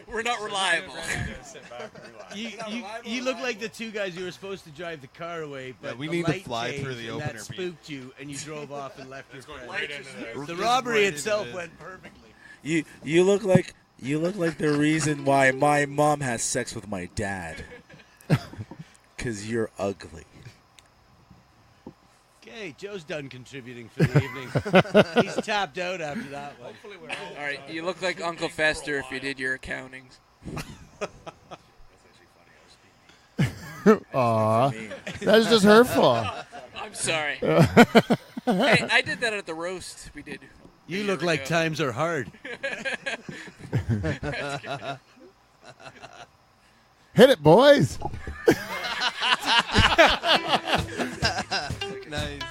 We're not reliable. You look like the two guys who were supposed to drive the car away, but we the need to light fly changed through the and opener, that Pete. spooked you, and you drove off and left your friend. Right into The robbery itself went perfectly. You look like the reason why my mom has sex with my dad. 'Cause you're ugly. Okay, Joe's done contributing for the evening. He's tapped out after that one. All right, you look like Uncle Fester if you did your accountings. Aw, that's just hurtful. I'm sorry. Hey, I did that at the roast we did. You look like times are hard. Hit it, boys. Nice.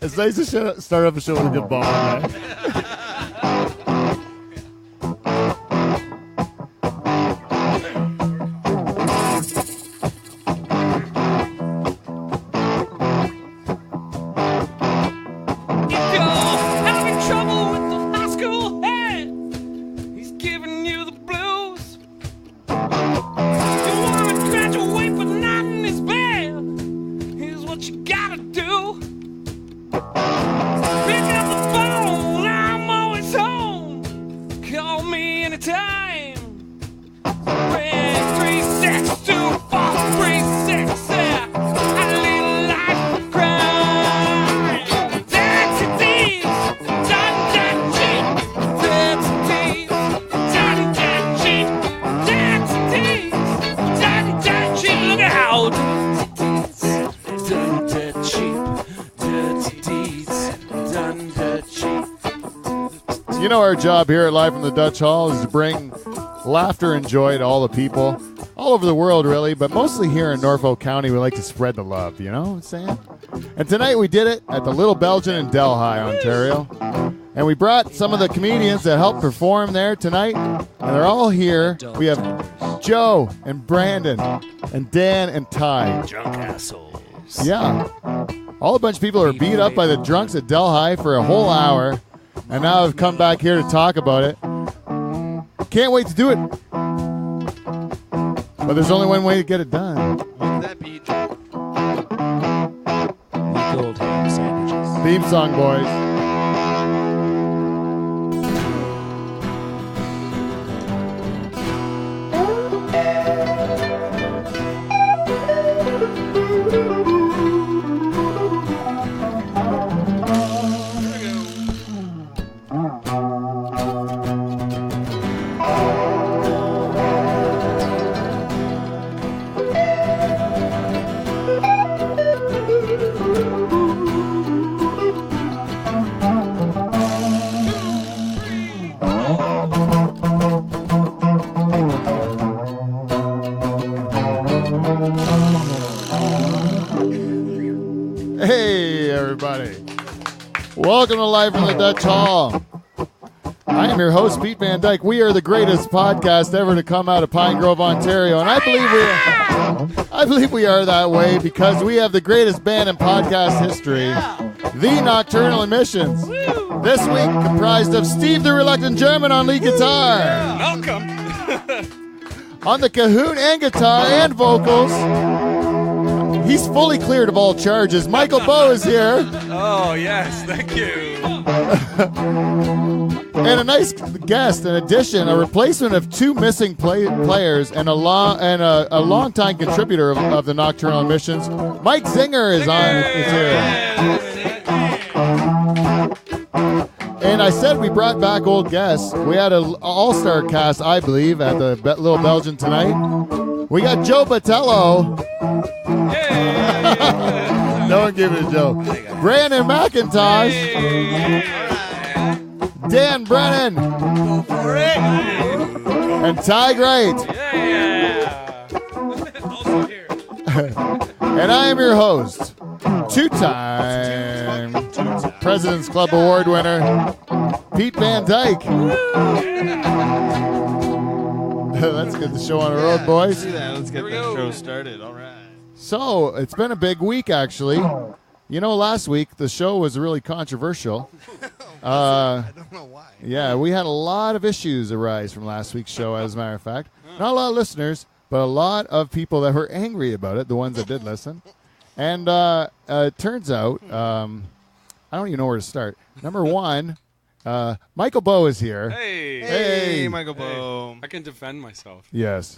It's nice to start off a show with a good ball, man. You know, our job here at Live from the Dutch Hall is to bring laughter and joy to all the people, all over the world, really, but mostly here in Norfolk County. We like to spread the love, you know what I'm saying? And tonight we did it at the Little Belgian in Delhi, Ontario. And we brought some of the comedians that helped perform there tonight, and they're all here. We have Joe and Brandon and Dan and Ty. Drunk assholes. Yeah. All a bunch of people are beat up by the drunks at Delhi for a whole hour. And now I've come back here to talk about it. Can't wait to do it. But there's only one way to get it done. What's that beat? Gold ham sandwiches. Theme song, boys. Hey, everybody. Welcome to Live from the Dutch Hall. I am your host, Pete Van Dyke. We are the greatest podcast ever to come out of Pine Grove, Ontario. And I believe we are that way because we have the greatest band in podcast history, The Nocturnal Emissions. This week comprised of Steve the Reluctant German on lead guitar. Welcome. On the cajon and guitar and vocals, he's fully cleared of all charges. Michael Bowe is here. Oh, yes, thank you. And a nice guest, an addition, a replacement of two missing players, and a longtime contributor of the Nocturnal Emissions. Mike Zinger is here. And I said we brought back old guests. We had an all-star cast, I believe, at the Little Belgian tonight. We got Joe Bothelo. No one give it to Joe. Brandon MacIntosh. Dan Brennen. Go for it. And Tige Wright. Also here. And I am your host, two-time President's Club Award winner, Pete Van Dyke. Let's get the show on the road, boys. Let's get the show started. All right. So, it's been a big week, actually. You know, last week, the show was really controversial. I don't know why. Yeah, we had a lot of issues arise from last week's show, as a matter of fact. Not a lot of listeners, but a lot of people that were angry about it, the ones that did listen. And it turns out, I don't even know where to start. Number one, Michael Bowe is here. Hey, Michael Bowe. I can defend myself. Yes.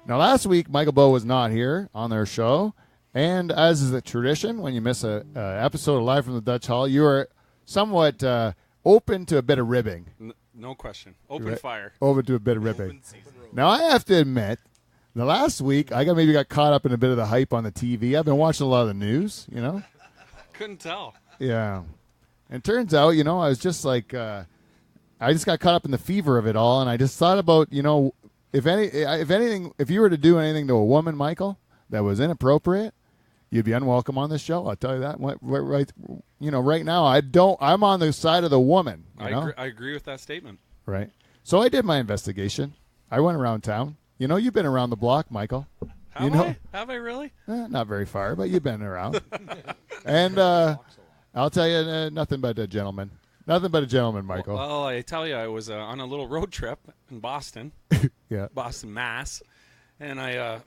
Now, last week, Michael Bowe was not here on their show. And as is the tradition, when you miss an episode of Live from the Dutch Hall, you are somewhat open to a bit of ribbing. No question. Open fire. Open to a bit of ribbing. Now, I have to admit, the last week, I maybe got caught up in a bit of the hype on the TV. I've been watching a lot of the news, you know? Couldn't tell. Yeah. And turns out, you know, I was just like, I just got caught up in the fever of it all, and I just thought about, you know, if you were to do anything to a woman, Michael, that was inappropriate, you'd be unwelcome on this show. I'll tell you that. Right, you know, right now, I'm on the side of the woman. I agree with that statement. Right. So I did my investigation. I went around town. You know, you've been around the block, Michael. Have I really? Not very far, but you've been around. And I'll tell you, nothing but a gentleman. Nothing but a gentleman, Michael. Well, I tell you, I was on a little road trip in Boston. Yeah. Boston, Mass. And I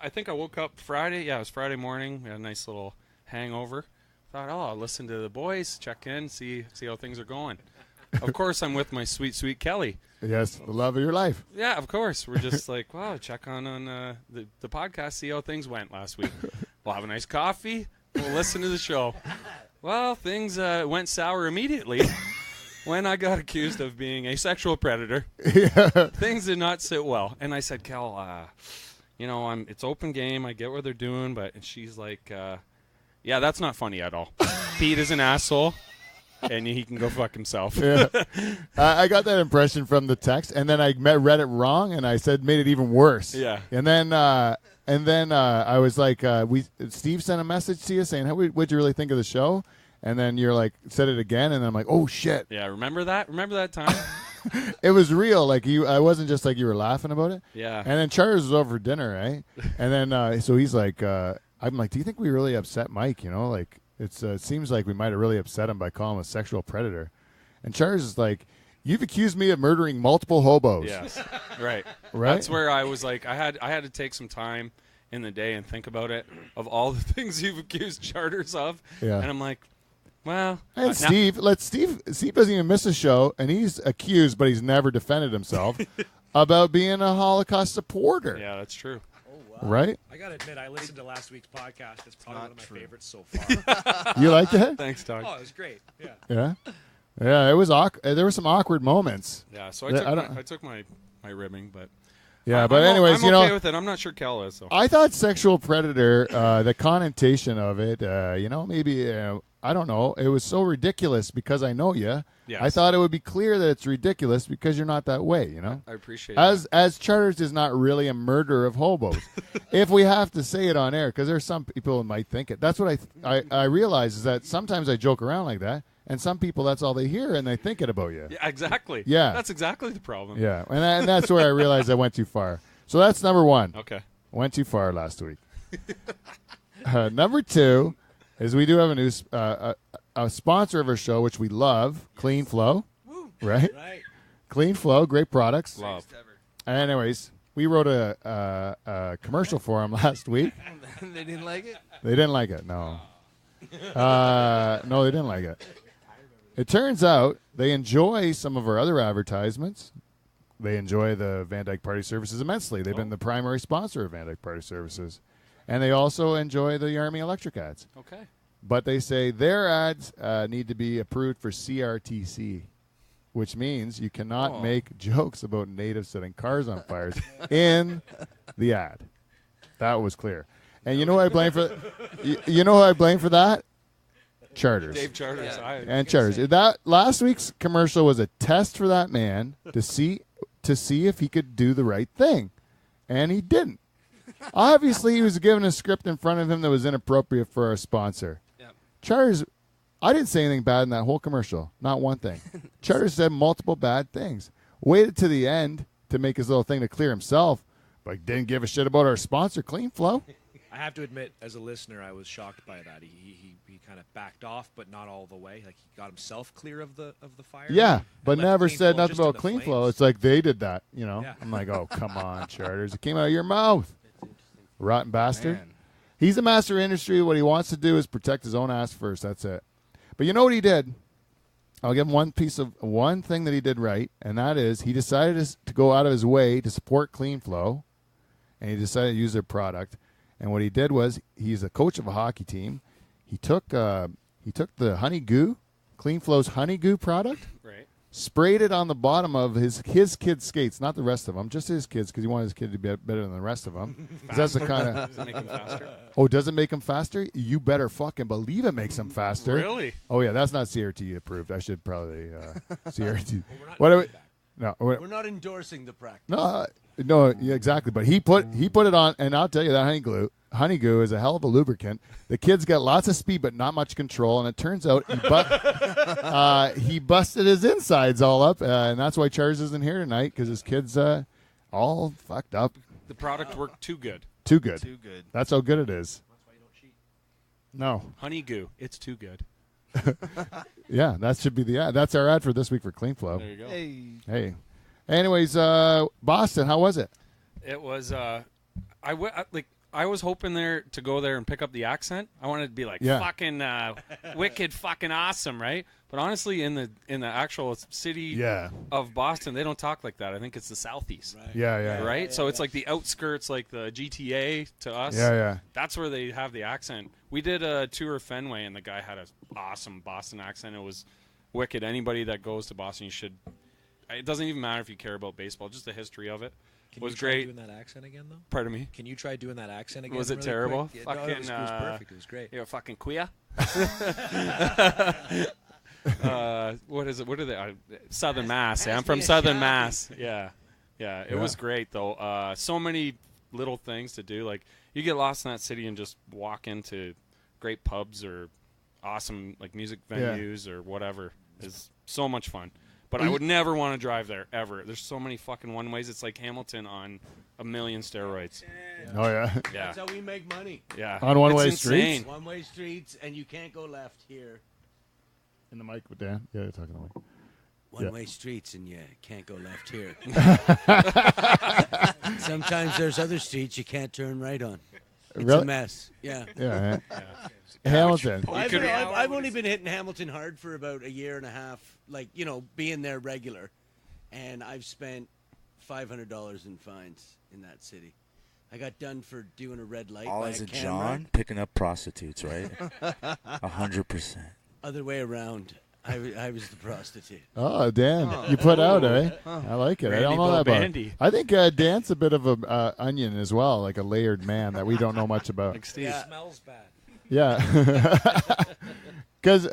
think I woke up Friday. Yeah, it was Friday morning. We had a nice little hangover. Thought, I'll listen to the boys, check in, see how things are going. Of course, I'm with my sweet, sweet Kelly. Yes, the love of your life. Yeah, of course. We're just like, wow, check on the podcast, see how things went last week. We'll have a nice coffee. We'll listen to the show. Well, things went sour immediately when I got accused of being a sexual predator. Yeah. Things did not sit well. And I said, Kel, you know, it's open game. I get what they're doing. And she's like, yeah, that's not funny at all. Pete is an asshole. And he can go fuck himself. Yeah. I got that impression from the text, and then I read it wrong, and I made it even worse. Yeah. And then I was like, Steve sent a message to you saying, what'd you really think of the show? And then you're like, said it again, and I'm like, oh shit. Yeah, remember that? Remember that time? It was real. Like I wasn't just like you were laughing about it. Yeah. And then Charles was over for dinner, right? And then so he's like, I'm like, do you think we really upset Mike? You know, like. It seems like we might have really upset him by calling him a sexual predator. And Charles is like, you've accused me of murdering multiple hobos. Yes, right. Right? That's where I was like, I had to take some time in the day and think about it, of all the things you've accused Charters of. Yeah. And I'm like, well. And Steve doesn't even miss a show, and he's accused, but he's never defended himself about being a Holocaust supporter. Yeah, that's true. Right? I got to admit, I listened to last week's podcast. It's probably one of my favorites so far. You liked it? Thanks, Doug. Oh, it was great. Yeah. Yeah? Yeah, it was awkward. There were some awkward moments. Yeah, so I took my ribbing, but... Yeah, but anyways, I'm okay with it. I'm not sure Kel is. So. I thought sexual predator, the connotation of it, maybe, I don't know. It was so ridiculous because I know you. Yes. I thought it would be clear that it's ridiculous because you're not that way, you know? I appreciate it. As Charters is not really a murderer of hobos. If we have to say it on air, because there's some people who might think it. That's what I realize is that sometimes I joke around like that, and some people, that's all they hear, and they think it about you. Yeah, exactly. Yeah. That's exactly the problem. Yeah, and that's where I realized I went too far. So that's number one. Okay. Went too far last week. Number two is we do have a new a sponsor of our show, which we love, Clean Flow. Woo. Right? Right. Clean Flow, great products. Love. Anyways, we wrote a commercial for them last week. They didn't like it? They didn't like it, no. No, they didn't like it. It turns out they enjoy some of our other advertisements. They enjoy the Van Dyke Party Services immensely. They've been the primary sponsor of Van Dyke Party Services. And they also enjoy the Army Electric ads. Okay. But they say their ads need to be approved for CRTC, which means you cannot make jokes about natives setting cars on fires in the ad. That was clear. And you know who I blame for you know who I blame for that? Charters. Dave Charters. Yeah. And Charters. That last week's commercial was a test for that man to see if he could do the right thing. And he didn't. Obviously, he was given a script in front of him that was inappropriate for our sponsor. Yep. Charters, I didn't say anything bad in that whole commercial. Not one thing. Charters said multiple bad things. Waited to the end to make his little thing to clear himself, but didn't give a shit about our sponsor, Clean Flow. I have to admit, as a listener, I was shocked by that. He kind of backed off, but not all the way. Like, he got himself clear of the fire. Yeah, but let never Clean said Flow nothing just about in the Clean flames. Flow. It's like they did that, you know. Yeah. I'm like, oh, come on, Charters. It came out of your mouth. Rotten bastard. Man. He's a master of industry. What he wants to do is protect his own ass first. That's it. But you know what he did? I'll give him one thing that he did right, and that is he decided to go out of his way to support Clean Flow, and he decided to use their product. And what he did was he's a coach of a hockey team. He took the Honey Goo, Clean Flow's Honey Goo product, Right. sprayed it on the bottom of his kids' skates, not the rest of them, just his kids, because he wanted his kid to be better than the rest of them. That's the kind of. Does it make him faster? Oh, does it make him faster? You better fucking believe it makes him faster. Really? Oh yeah, that's not CRT approved. I should probably CRT. We're not What do we? doing that. No, We're not endorsing the practice. no, yeah, exactly. But he put it on, and I'll tell you that Honey Goo is a hell of a lubricant. The kid's got lots of speed, but not much control, and it turns out he busted his insides all up, and that's why Charles isn't here tonight because his kid's all fucked up. The product worked too good. Too good. Too good. That's how good it is. That's why you don't cheat. No. Honey Goo. It's too good. Yeah, that should be the ad. That's our ad for this week for Clean Flow. There you go. Hey. Hey. Anyways, Boston, how was it? It was I was hoping to go there and pick up the accent. I wanted to be like fucking wicked fucking awesome, right? But honestly, in the actual city of Boston, they don't talk like that. I think it's the Southeast. Right. Yeah. Right? So it's like the outskirts, like the GTA to us. Yeah. That's where they have the accent. We did a tour of Fenway, and the guy had an awesome Boston accent. It was wicked. Anybody that goes to Boston, you should. It doesn't even matter if you care about baseball, just the history of it. Can was you try great. doing that accent again, though? Pardon me? Can you try doing that accent again? Was it really terrible? quick? Yeah, no, it was perfect. It was great. You're a fucking queer. What is it? What are they? Southern Mass. I'm from Southern Mass. Yeah. It was great though. So many little things to do. Like you get lost in that city and just walk into great pubs or awesome like music venues or whatever. Is so much fun. But I would never want to drive there ever. There's so many fucking one ways. It's like Hamilton on a million steroids. Oh, yeah. Yeah. That's how we make money. Yeah. On one-way It's streets? insane. One-way streets, and you can't go left here. In the mic with Dan? Yeah, you're talking to me. One-way streets, and you can't go left here. Sometimes there's other streets you can't turn right on. It's Really? a mess. Yeah. Yeah. Hamilton. I've only been hitting Hamilton hard for about a year and a half, like, being there regular. And I've spent $500 in fines in that city. I got done for doing a red light All by as a a camera. John picking up prostitutes, right? 100%. Other way around. I was the prostitute. Oh, Dan. You put out, eh? I like it. I don't know that about it. Bandy. I think Dan's a bit of a onion as well, like a layered man that we don't know much about. Like Steve. Yeah. Smells bad. Yeah. Because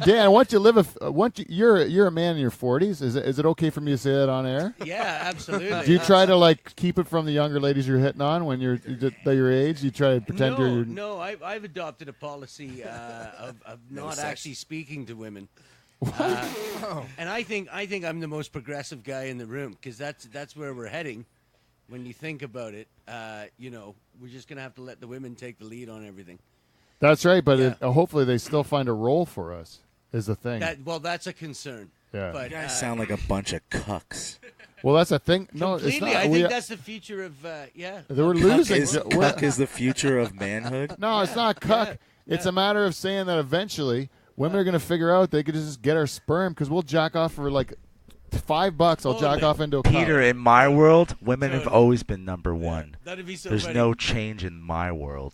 Dan, once you're a man in your 40s, is it okay for me to say that on air? Yeah, absolutely. Do you try to like keep it from the younger ladies you're hitting on when you're your age? You try to pretend you're No, I've adopted a policy of not actually speaking to women. And I think I'm the most progressive guy in the room because that's where we're heading. When you think about it, we're just gonna have to let the women take the lead on everything. That's right, but Yeah. hopefully they still find a role for us. Is the thing? That's a concern. Yeah. But, You guys sound like a bunch of cucks. Well, that's a thing. No, it's completely. not. I think that's the future of We're losing. Cuck is the future of manhood. No, it's not cuck. It's a matter of saying that eventually women are going to figure out they could just get our sperm because we'll jack off for like $5. I'll jack off into a Peter, cup. in my world, women have always been number one. That'd be so There's funny. no change in my world.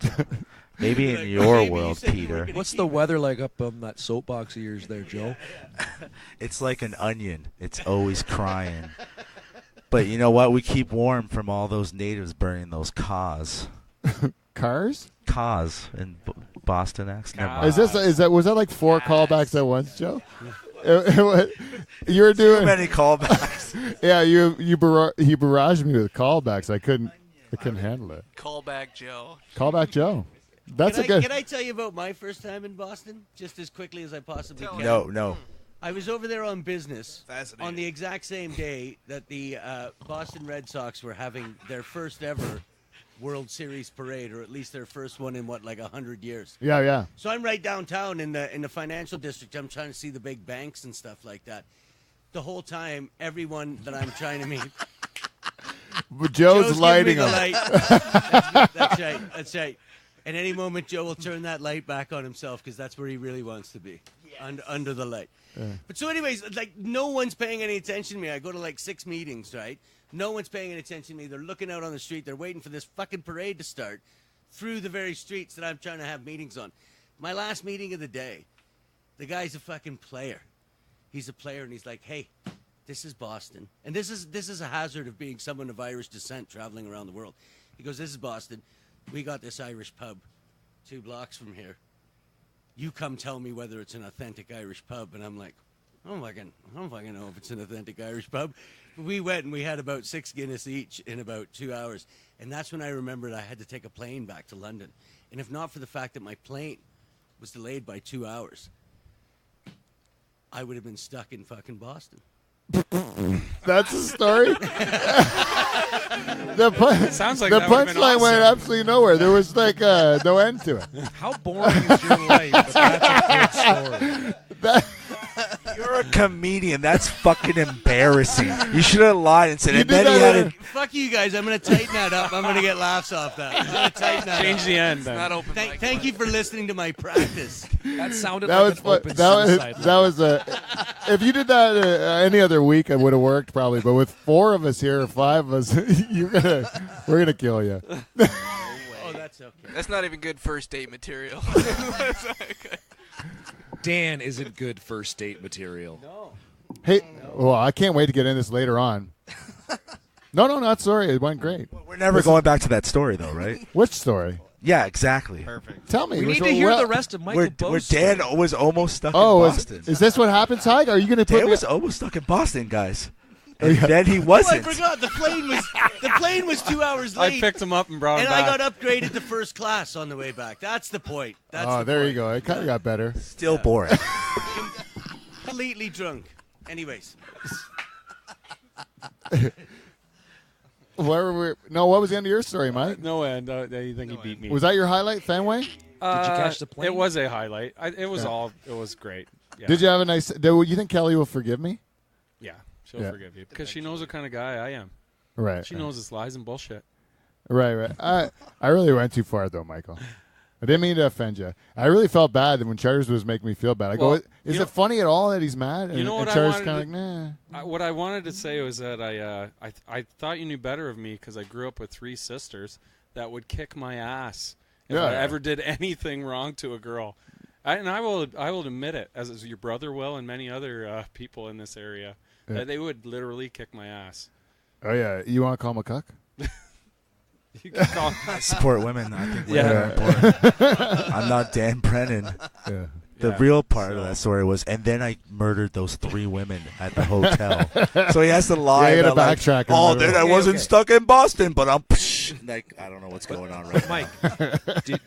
Maybe in your Maybe you world, said you were Peter. gonna What's the weather like up on that soapbox of yours there, Joe? It's like an onion. It's always crying. But you know what? We keep warm from all those natives burning those cars. Cars? Cars in Boston X. Never mind. Was that like 4 callbacks at once, Joe? You were doing Too many callbacks. Yeah, he barraged me with callbacks. I couldn't handle it. Callback Joe. Callback Joe. That's a good. Can I tell you about my first time in Boston, just as quickly as I possibly can? No. I was over there on business Fascinating. on the exact same day that the Boston Red Sox were having their first ever World Series parade, or at least their first one in like 100 years. Yeah. So I'm right downtown in the financial district. I'm trying to see the big banks and stuff like that. The whole time, everyone that I'm trying to meet, Joe's lighting giving them. me the light. That's right. At any moment, Joe will turn that light back on himself because that's where he really wants to be, under the light. Yeah. But so anyways, like no one's paying any attention to me. I go to like 6 meetings, right? No one's paying any attention to me. They're looking out on the street. They're waiting for this fucking parade to start through the very streets that I'm trying to have meetings on. My last meeting of the day, the guy's a fucking player. He's a player, and he's like, hey, this is Boston. And this is a hazard of being someone of Irish descent traveling around the world. He goes, this is Boston. We got this Irish pub 2 blocks from here. You come tell me whether it's an authentic Irish pub. And I'm like, I don't fucking know if it's an authentic Irish pub. But we went and we had about 6 Guinness each in about 2 hours. And that's when I remembered I had to take a plane back to London. And if not for the fact that my plane was delayed by 2 hours, I would have been stuck in fucking Boston. That's the story? Sounds like the that would've been punchline went awesome. absolutely nowhere. There was like no end to it. How boring is your life? But that's a good story. You're a comedian. That's fucking embarrassing. You should have lied and said, You and did then he that had in- it. Fuck you guys. I'm going to tighten that up. I'm going to get laughs off that. I'm going to tighten that Change up. the end. Then. Not open. mic. Thank you for listening to my practice. That sounded That like was an fun. open That suicide was if you did that any other week, it would have worked probably. But with 4 of us here, or 5 of us, we're gonna kill you. Oh, that's okay. That's not even good first date material. Dan isn't good first date material. No. Hey, well, I can't wait to get in this later on. No, not sorry. It went great. We're never going back to that story, though, right? Which story? Yeah, exactly. Perfect. Tell me. We Which need to one- hear well- the rest of Michael Where Bo's Dan story. was almost stuck Oh, in is Boston. this what happens, Tige? Are you going to put Dan me? was almost stuck in Boston, guys. And yeah. then he Oh, I wasn't. forgot. The plane was 2 hours I late. picked him up and brought him and back. I got upgraded to first class on the way back. That's the point. That's Oh, the there you point. go. It kind of got better. Still boring. Completely drunk. Anyways. Where were we? No, what was the end of your story, Mike? No end. You think he beat me? Was that your highlight, Fenway? Did you catch the plane? It was a highlight. It was great. Yeah. Did you have a nice? You think Kelly will forgive me? Yeah, she'll Yeah. forgive you because she knows what kind of guy I am. Right. She knows it's lies and bullshit. Right. I really went too far though, Michael. I didn't mean to offend you. I really felt bad when Charters was making me feel bad. I Well, go, is it funny at all that he's mad? And, you know and what I Charters wanted kind to- of like, nah. What I wanted to say was that I thought you knew better of me because I grew up with 3 sisters that would kick my ass if Yeah. I ever did anything wrong to a girl. I will admit it, as your brother will and many other people in this area, Yeah. that they would literally kick my ass. Oh yeah, you want to call him a cuck? You can call I support women. I think women Yeah. are important. I'm not Dan Brennan. Yeah. The Yeah, real part of so- that story was, and then I murdered those 3 women at the hotel. So he has to lie. Yeah, you gotta about, like, backtrack and oh, whatever. then I Okay, wasn't okay. stuck in Boston, but I'm like, I don't know what's going on right Mike,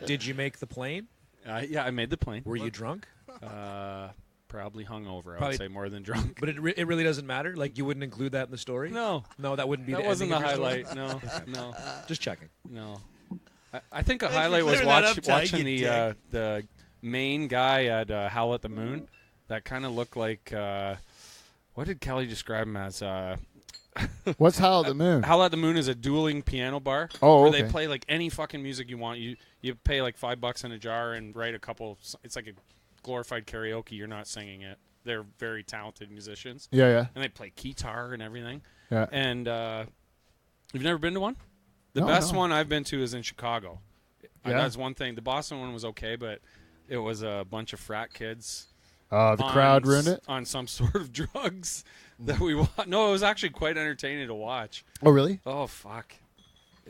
did you make the plane? yeah, I made the plane. Were you drunk? Probably hungover. I Probably- would say more than drunk. But it really doesn't matter? Like, you wouldn't include that in the story? No, No, that wouldn't be that the wasn't the ending of your story? highlight. No, Just checking. no. I think a Thanks for highlight was clearing that up, Ty, watching you dick. the main guy at Howl at the Moon. That kind of looked like what did Kelly describe him as? What's Howl at the Moon? Howl at the Moon is a dueling piano bar Oh, where okay. they play like any fucking music you want. You pay like $5 in a jar and write a couple. It's like a glorified karaoke. You're not singing it. They're very talented musicians, Yeah. and they play guitar and everything. Yeah. And you've never been to one? The No, best no. one I've been to is in Chicago. Yeah? That's one thing. The Boston one was okay, but it was a bunch of frat kids. The crowd ruined it. On some sort of drugs that we watched. No, it was actually quite entertaining to watch. Oh, really? Oh, fuck.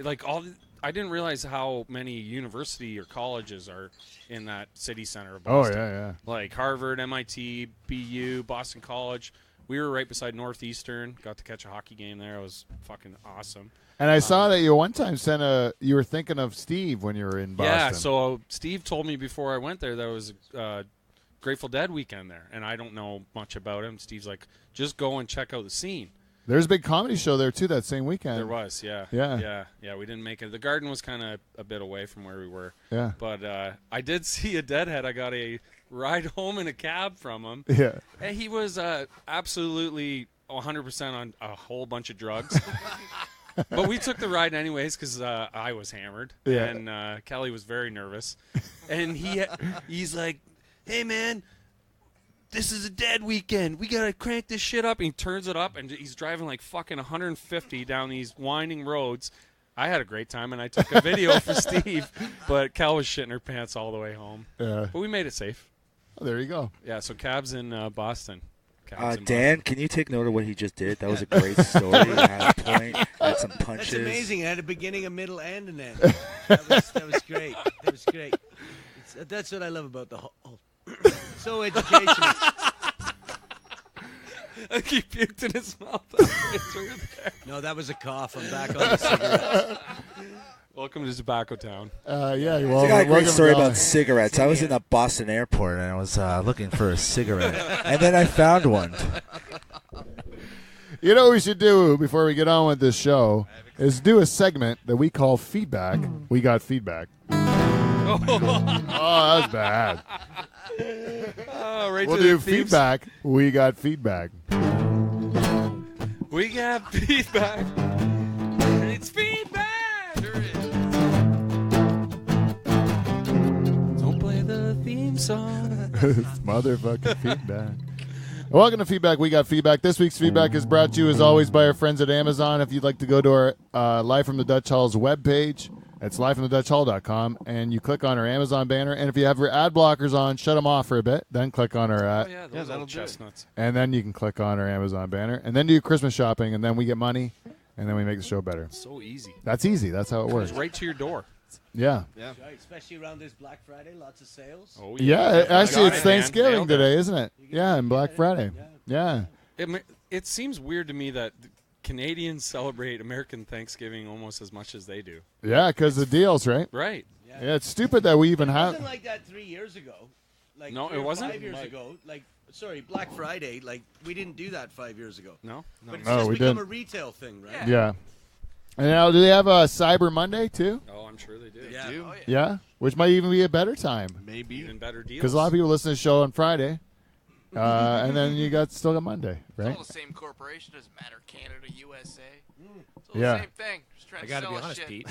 I didn't realize how many university or colleges are in that city center of Oh, Boston. yeah. Like Harvard, MIT, BU, Boston College. We were right beside Northeastern. Got to catch a hockey game there. It was fucking awesome. And I saw that you one time you were thinking of Steve when you were in Boston. Yeah, so Steve told me before I went there was Grateful Dead weekend there, and I don't know much about him. Steve's like, just go and check out the scene. There's a big comedy show there too that same weekend. There was, yeah. Yeah. We didn't make it. The Garden was kind of a bit away from where we were. Yeah. But I did see a deadhead. I got a ride home in a cab from him. Yeah. And he was absolutely 100% on a whole bunch of drugs. But we took the ride anyways because I was hammered. Yeah. And Kelly was very nervous. And he's like, hey, man, this is a dead weekend. We got to crank this shit up. And he turns it up, and he's driving like fucking 150 down these winding roads. I had a great time, and I took a video for Steve. But Cal was shitting her pants all the way home. Yeah. But we made it safe. Oh, there you go. Yeah, so cabs in Boston. Dan, can you take note of what he just did? That was a great story. Had a point, had some punches. That's amazing. It had a beginning, a middle, and an end. That was great. That was great. That's what I love about the whole. So educational. I keep puked in his mouth. No, that was a cough. I'm back on the cigarettes. Welcome to Tobacco Town. Yeah, I got a great story about cigarettes. I was in the Boston airport, and I was looking for a cigarette. And then I found one. You know what we should do before we get on with this show is do a segment that we call Feedback. We got feedback. Oh, that's bad. Right we'll to do the thieves. feedback. We got feedback. We got feedback. It's feedback. Sure is. Don't play the theme song. It's motherfucking feedback. Welcome to Feedback. We got feedback. This week's feedback is brought to you, as always, by our friends at Amazon. If you'd like to go to our Live from the Dutch Hall's webpage, it's livefromthedutchhall.com, and you click on our Amazon banner. And if you have your ad blockers on, shut them off for a bit. Then click on our ad. Oh, yeah, those little chestnuts. And then you can click on our Amazon banner. And then do your Christmas shopping, and then we get money, and then we make the show better. So easy. That's easy. That's how it works. It's right to your door. Yeah. Right, especially around this Black Friday, lots of sales. Oh, Yeah, actually, it's man. Thanksgiving Nailed it. today, isn't it? Yeah, and Black Friday. Yeah. It seems weird to me that Canadians celebrate American Thanksgiving almost as much as they do. Yeah, because the deals, right? Right. Yeah, it's stupid that we even It have. wasn't like that 3 years ago. Like No, 3 it or wasn't? 5 years ago. Sorry, Black Friday. Like we didn't do that 5 years ago. No. But it's No, just we become didn't. a retail thing, right? Yeah. And now, do they have a Cyber Monday too? Oh, I'm sure they do. Yeah. do. Oh, yeah. Yeah, which might even be a better time Maybe. Even better deals. because a lot of people listen to the show on Friday, and then you still got Monday, It's right? all the same corporation. Doesn't matter. Canada, USA. It's all Yeah. the same thing. Just trying I to got to sell be us honest, shit. Pete.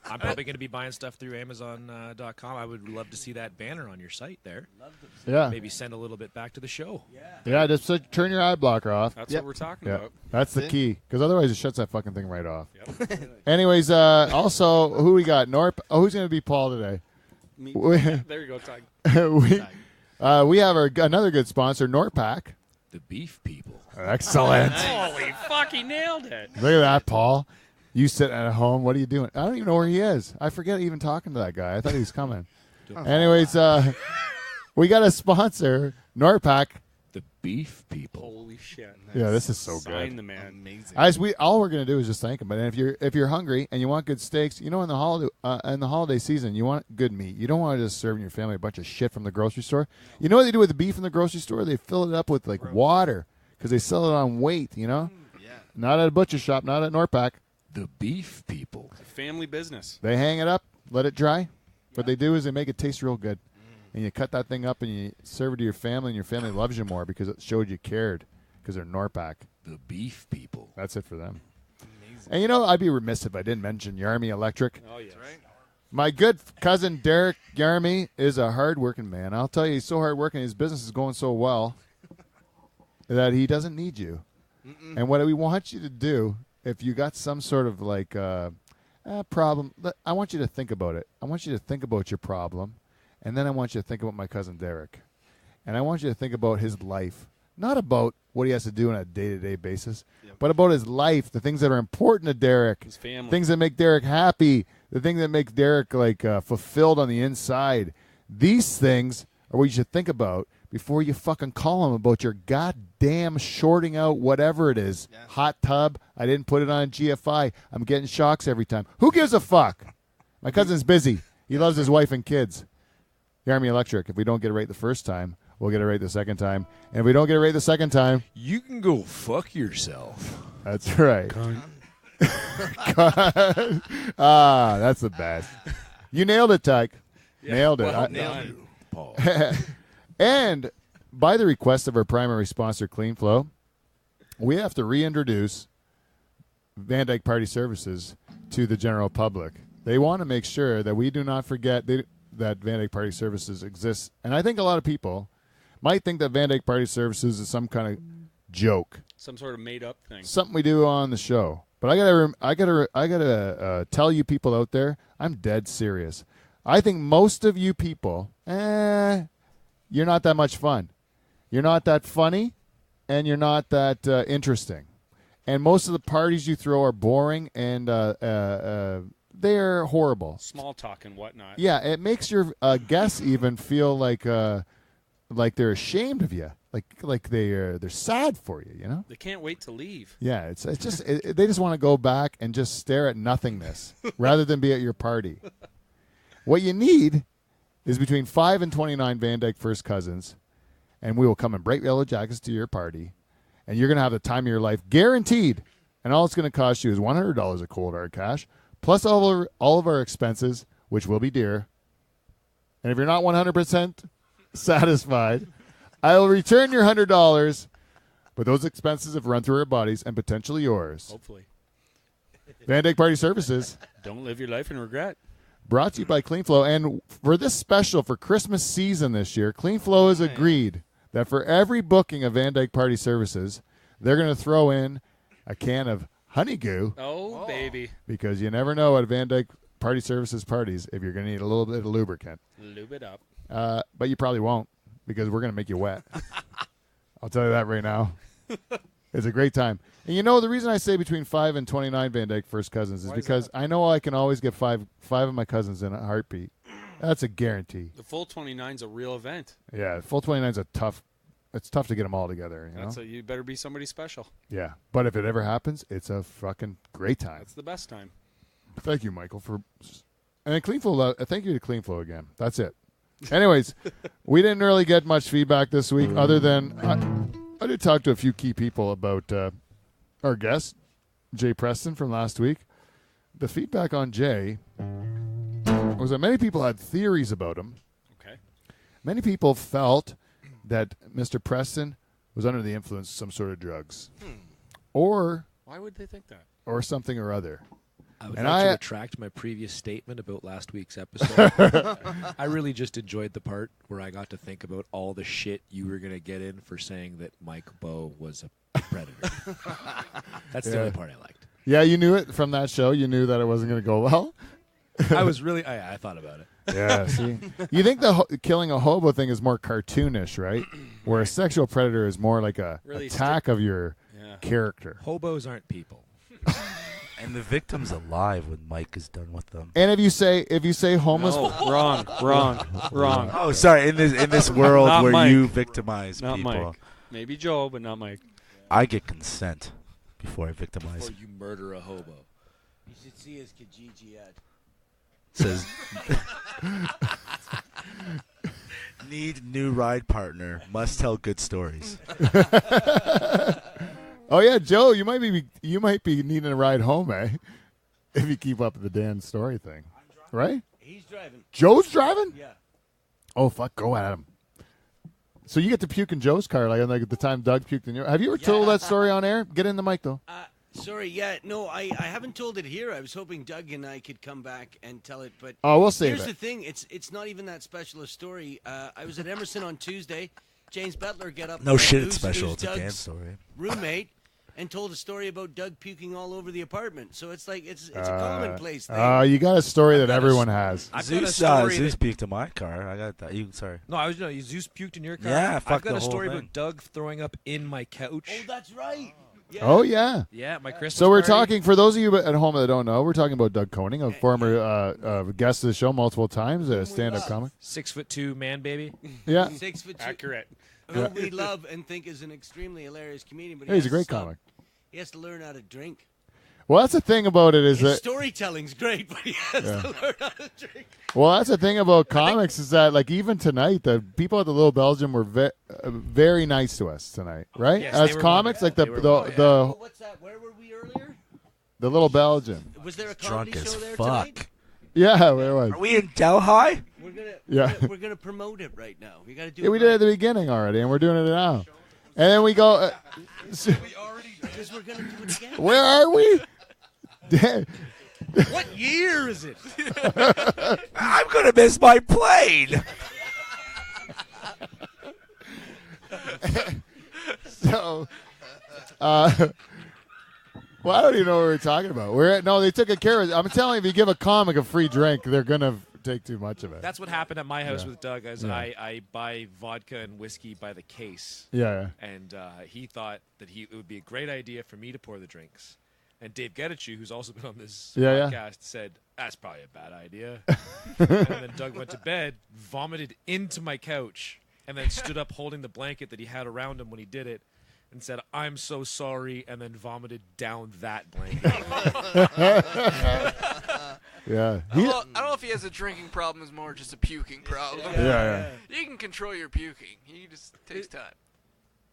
I'm probably going to be buying stuff through Amazon.com. I would love to see that banner on your site there. Yeah, Maybe send a little bit back to the show. yeah. Just turn your ad blocker off. That's what we're talking Yeah, about. that's the key because otherwise it shuts that fucking thing right off. Anyways, also who we got? Norp. Oh, who's going to be Paul today? Me- We- there you go, Tug. we have another good sponsor, Norpac. The beef people. Excellent. Holy fuck, he nailed it. Look at that, Paul. You sitting at home. What are you doing? I don't even know where he is. I forget even talking to that guy. I thought he was coming. Anyways, we got a sponsor, Norpac. The beef people. Holy shit. Yeah, this is so Sign good. the man. Amazing. All we're gonna do is just thank him. But if you're hungry and you want good steaks, in the holiday season, you want good meat. You don't want to just serve your family a bunch of shit from the grocery store. You know what they do with the beef in the grocery store? They fill it up with water because they sell it on weight. Yeah. Not at a butcher shop, not at Norpac. The beef people. It's a family business. They hang it up, let it dry. What they do is they make it taste real good. And you cut that thing up and you serve it to your family, and your family loves you more because it showed you cared because they're Norpac. The beef people. That's it for them. And I'd be remiss if I didn't mention Yarmy Electric. Oh, yes. My good cousin Derek Yarmy is a hard-working man. I'll tell you, he's so hard-working, his business is going so well that he doesn't need you. And what we want you to do, if you got some sort of problem, I want you to think about it. I want you to think about your problem. And then I want you to think about my cousin Derek. And I want you to think about his life. Not about what he has to do on a day-to-day basis, but about his life, the things that are important to Derek. His family. Things that make Derek happy, the things that make Derek fulfilled on the inside. These things are what you should think about before you fucking call him about your goddamn shorting out whatever it is. Yeah. Hot tub, I didn't put it on GFI. I'm getting shocks every time. Who gives a fuck? My cousin's busy. He loves his wife and kids. Yarmy Electric, if we don't get it right the first time, we'll get it right the second time. And if we don't get it right the second time, You can go fuck yourself. that's right. That's the best. You nailed it, Tyke. Nailed it. Paul. And by the request of our primary sponsor, CleanFlow, we have to reintroduce Van Dyke Party Services to the general public. They want to make sure that we do not forget that Van Dyke Party Services exists. And I think a lot of people might think that Van Dyke Party Services is some kind of joke, Some sort of made up thing. something we do on the show. But I gotta tell you people out there, I'm dead serious. I think most of you people, you're not that much fun. You're not that funny, and you're not that interesting. And most of the parties you throw are boring, and they're horrible. Small talk and whatnot. Yeah, it makes your guests even feel like they're ashamed of you, like they're sad for you. You know? They can't wait to leave. Yeah, it's just they just want to go back and just stare at nothingness rather than be at your party. What you need is between 5 and 29 Van Dyke first cousins, and we will come in bright yellow jackets to your party, and you're going to have the time of your life, guaranteed. And all it's going to cost you is $100 of cold hard cash, plus all of our expenses, which will be dear. And if you're not 100% satisfied, I will return your $100, but those expenses have run through our bodies and potentially yours. Hopefully. Van Dyke Party Services. Don't live your life in regret. Brought to you by CleanFlow. And for this special, for Christmas season this year, CleanFlow has agreed that for every booking of Van Dyke Party Services, they're going to throw in a can of honey goo. Oh, baby. Because you never know at Van Dyke Party Services parties if you're going to need a little bit of lubricant. Lube it up. But you probably won't, because we're going to make you wet. I'll tell you that right now. It's a great time. And you know, the reason I say between 5 and 29 Van Dyke first cousins is because I know I can always get five of my cousins in a heartbeat. That's a guarantee. The full 29's a real event. Yeah, full 29's it's tough to get them all together, you know? You better be somebody special. Yeah, but if it ever happens, it's a fucking great time. That's the best time. Thank you, Michael, and CleanFlow. Thank you to CleanFlow again. That's it. Anyways, we didn't really get much feedback this week, other than I did talk to a few key people about our guest, Jay Preston, from last week. The feedback on Jay was that many people had theories about him. Okay. Many people felt that Mr. Preston was under the influence of some sort of drugs. Or why would they think that? Or something or other. I would like to retract my previous statement about last week's episode. I really just enjoyed the part where I got to think about all the shit you were going to get in for saying that Mike Bowe was a predator. That's the only part I liked. Yeah, you knew it from that show. You knew that it wasn't going to go well. I was really, I thought about it. Yeah, see? You think the killing a hobo thing is more cartoonish, right? Where a sexual predator is more like a really attack of your character. Hobos aren't people. And the victim's alive when Mike is done with them. And if you say homeless, wrong. Oh, sorry. In this world Not where Mike. you victimize Not people, Mike. Maybe Joe, but not Mike. I get consent before I victimize. Before you murder a hobo. You should see his Kijiji ad. Says need new ride partner, must tell good stories. Oh yeah, Joe, you might be needing a ride home, eh? If you keep up with the Dan story thing, right? He's driving. Joe's driving? Yeah. Oh fuck, go at him. So you get to puke in Joe's car, like at the time Doug puked in your. Have you ever told that story on air? Get in the mic though. Sorry, yeah, no, I haven't told it here. I was hoping Doug and I could come back and tell it, but we'll save here's it. the thing: it's not even that special a story. I was at Emerson on Tuesday. James Butler got up. No shit, it's who's special. It's a Doug's Dan story. Roommate. And told a story about Doug puking all over the apartment. So it's like it's a commonplace thing. You got a story that everyone has. Zeus puked in my car. I got that. Sorry. No, Zeus puked in your car. Yeah, fuck I've got the a whole story thing. about Doug throwing up in my couch. Oh, that's right. Yeah. Oh yeah. Yeah, my Christmas. So we're party. talking, for those of you at home that don't know, we're talking about Doug Koning, a former guest of the show multiple times, a stand-up comic. 6'2" man, baby. Yeah. 6'2". Accurate. Who we love and think is an extremely hilarious comedian. But Yeah, he's a has to great stop. comic. He has to learn how to drink. Well, that's the thing about it is His that storytelling's great, but he has to learn how to drink. well, that's the thing about comics is that like even tonight the people at the Little Belgium were very nice to us tonight, right? Yes, As they were comics, like Oh, what's that? Where were we earlier? the Little Belgium. Was there a Drunk comedy as show there fuck. tonight? Yeah, where was? Are we in Delhi? We're gonna promote it right now. We gotta do. Yeah, we did it at the beginning already, and we're doing it now. And then we go. because we're gonna do it again. Where are we? What year is it? I'm gonna miss my plane. So, well, I don't even know what we're talking about. They took care of it. I'm telling you, if you give a comic a free drink, they're gonna take too much of it. That's what happened at my house Yeah. with Doug. As Yeah. I buy vodka and whiskey by the case. Yeah. And he thought that it would be a great idea for me to pour the drinks. And Dave Getachew, who's also been on this podcast, said, that's probably a bad idea. And then Doug went to bed, vomited into my couch, and then stood up holding the blanket that he had around him when he did it, and said, I'm so sorry, and then vomited down that blanket. Yeah. I don't know if he has a drinking problem. It's more just a puking problem. Yeah. You can control your puking. He just takes time.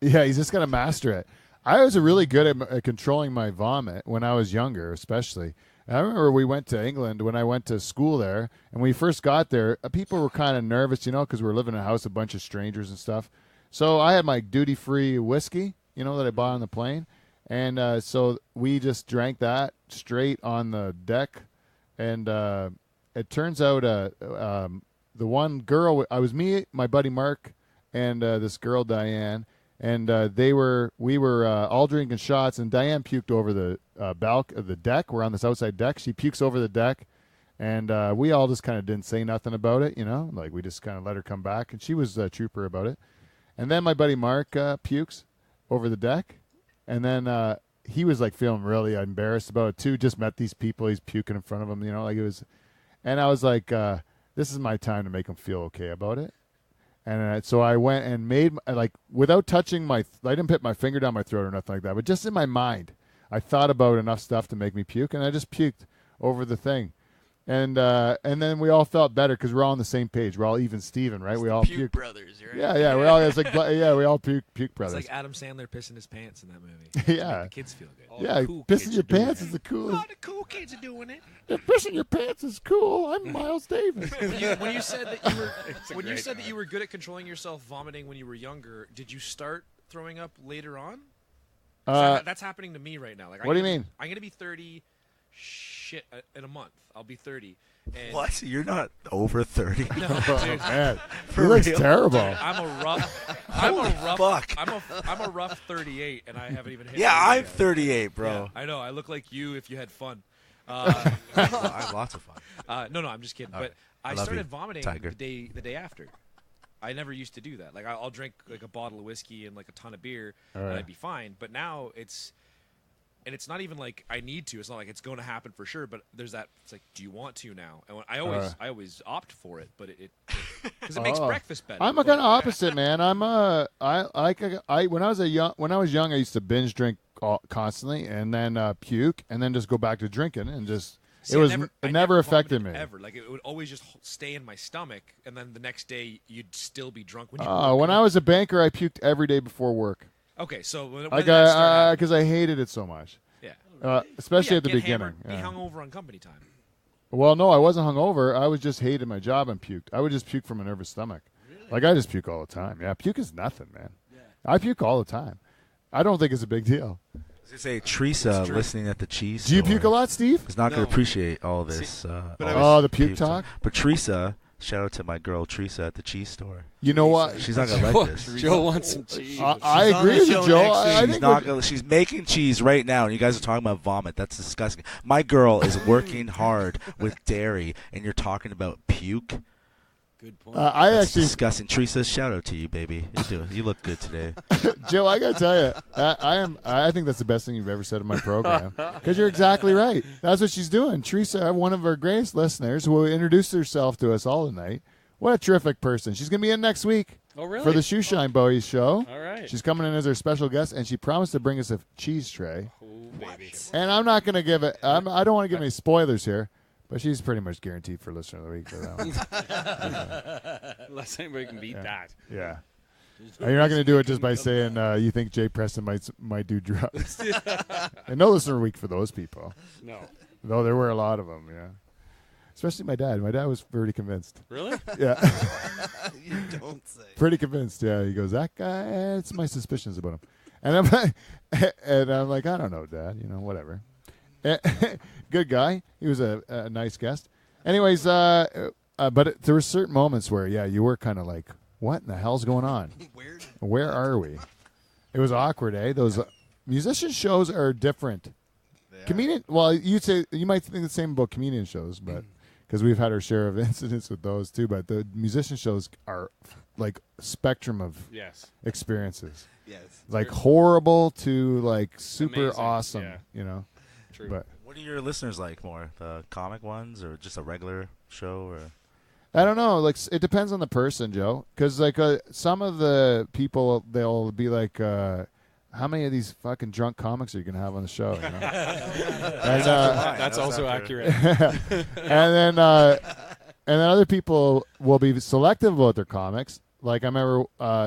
Yeah, he's just got to master it. I was really good at controlling my vomit when I was younger, especially. I remember we went to England when I went to school there, and when we first got there, people were kind of nervous, because we were living in a house, a bunch of strangers and stuff. So I had my duty-free whiskey, that I bought on the plane, and so we just drank that straight on the deck, and it turns out the one girl, I was me, my buddy Mark, and this girl Diane, and we were all drinking shots, and Diane puked over the the deck. We're on this outside deck. She pukes over the deck, and we all just kind of didn't say nothing about it, like we just kind of let her come back, and she was a trooper about it. And then my buddy Mark pukes over the deck, and then he was like feeling really embarrassed about it too. Just met these people, he's puking in front of them, like it was. And I was like, this is my time to make him feel okay about it. And so I went and made, without touching I didn't put my finger down my throat or nothing like that, but just in my mind, I thought about enough stuff to make me puke, and I just puked over the thing. And then we all felt better because we're all on the same page. We're all even Steven, right? We all puke puked. brothers, right? Yeah. We all we all puke brothers. It's like Adam Sandler pissing his pants in that movie. Yeah. The kids feel good. Yeah, cool pissing kids your are doing pants it. is the coolest. Oh, the cool kids are doing it. Yeah, pissing your pants is cool. I'm Miles Davis. When you said that you were good at controlling yourself vomiting when you were younger, did you start throwing up later on? That's happening to me right now. Like, What do you mean? I'm gonna be 30. In a month, I'll be 30. And What? You're not over 30? No, Oh, dude, man. For He looks real? terrible. I'm a rough 38, and I haven't even hit. Yeah, 30 I'm yet. 38, bro. Yeah, I know. I look like you if you had fun. I have lots of fun. No, I'm just kidding. All But right. I love started you, vomiting Tiger. the day after. I never used to do that. Like I'll drink like a bottle of whiskey and like a ton of beer, All and right. I'd be fine. But now it's not even like I need to. It's not like it's going to happen for sure. But there's that. It's like, do you want to now? And I always opt for it. But it because it makes Oh. breakfast better. I'm but- kind of opposite, man. When I was young, I used to binge drink constantly, and then puke, and then just go back to drinking, and just See, it never affected me. vomited ever. Like it would always just stay in my stomach, and then the next day you'd still be drunk when you. When I was a banker, I puked every day before work. Okay, so when Like did that start happening? because I hated it so much. Yeah. Especially Yeah, at the get beginning. hammered, Be Yeah. hungover on company time. Well, no, I wasn't hungover. I was just hated my job and puked. I would just puke from a nervous stomach. Really? Like I just puke all the time. Yeah, puke is nothing, man. Yeah. I puke all the time. I don't think it's a big deal. I was going to say, Teresa, listening at the cheese Do you store, puke a lot, Steve? is not going No. to appreciate all this. See, the puke talk? But Teresa, shout out to my girl Teresa at the cheese store. You know what? She's not going to like this. Joe wants some cheese. I She's on agree the with show you, Joe. next I week. think She's making cheese right now, and you guys are talking about vomit. That's disgusting. My girl is working hard with dairy, and you're talking about puke. Good point. I That's actually, disgusting. Teresa, shout out to you, baby. You look good today. Joe, I gotta tell you, I think that's the best thing you've ever said in my program. Because you're exactly right. That's what she's doing. Teresa, one of our greatest listeners, who introduced herself to us all tonight. What a terrific person. She's gonna be in next week. Oh, really? For the Shoeshine Boys show. All right. She's coming in as our special guest, and she promised to bring us a cheese tray. baby. And I'm not going to give it. I don't want to give any spoilers here, but she's pretty much guaranteed for listener of the week for that one. Unless anybody can beat that. Yeah. And you're not going to do it just by saying you think Jay Preston might do drugs. And no listener of the week for those people. No. Though there were a lot of them, yeah. Especially my dad. My dad was pretty convinced. Really? Yeah. You don't say. Pretty convinced, yeah. He goes, that guy, it's my suspicions about him. And I'm like, I don't know, Dad. Whatever. Good guy. He was a nice guest. Anyways, but there were certain moments where, you were kind of like, what in the hell's going on? Where are we? It was awkward, eh? Those musician shows are different. Comedian, well, you might think the same about comedian shows, but because we've had our share of incidents with those too. But the musician shows are like spectrum of experiences. Yes, like horrible to like super amazing. awesome. Yeah. True. But What are your listeners like more? The comic ones or just a regular show? Or I don't know. Like it depends on the person, Joe. Because like some of the people, they'll be like. How many of these fucking drunk comics are you gonna have on the show? And, that's also accurate. and then other people will be selective about their comics. Like I remember,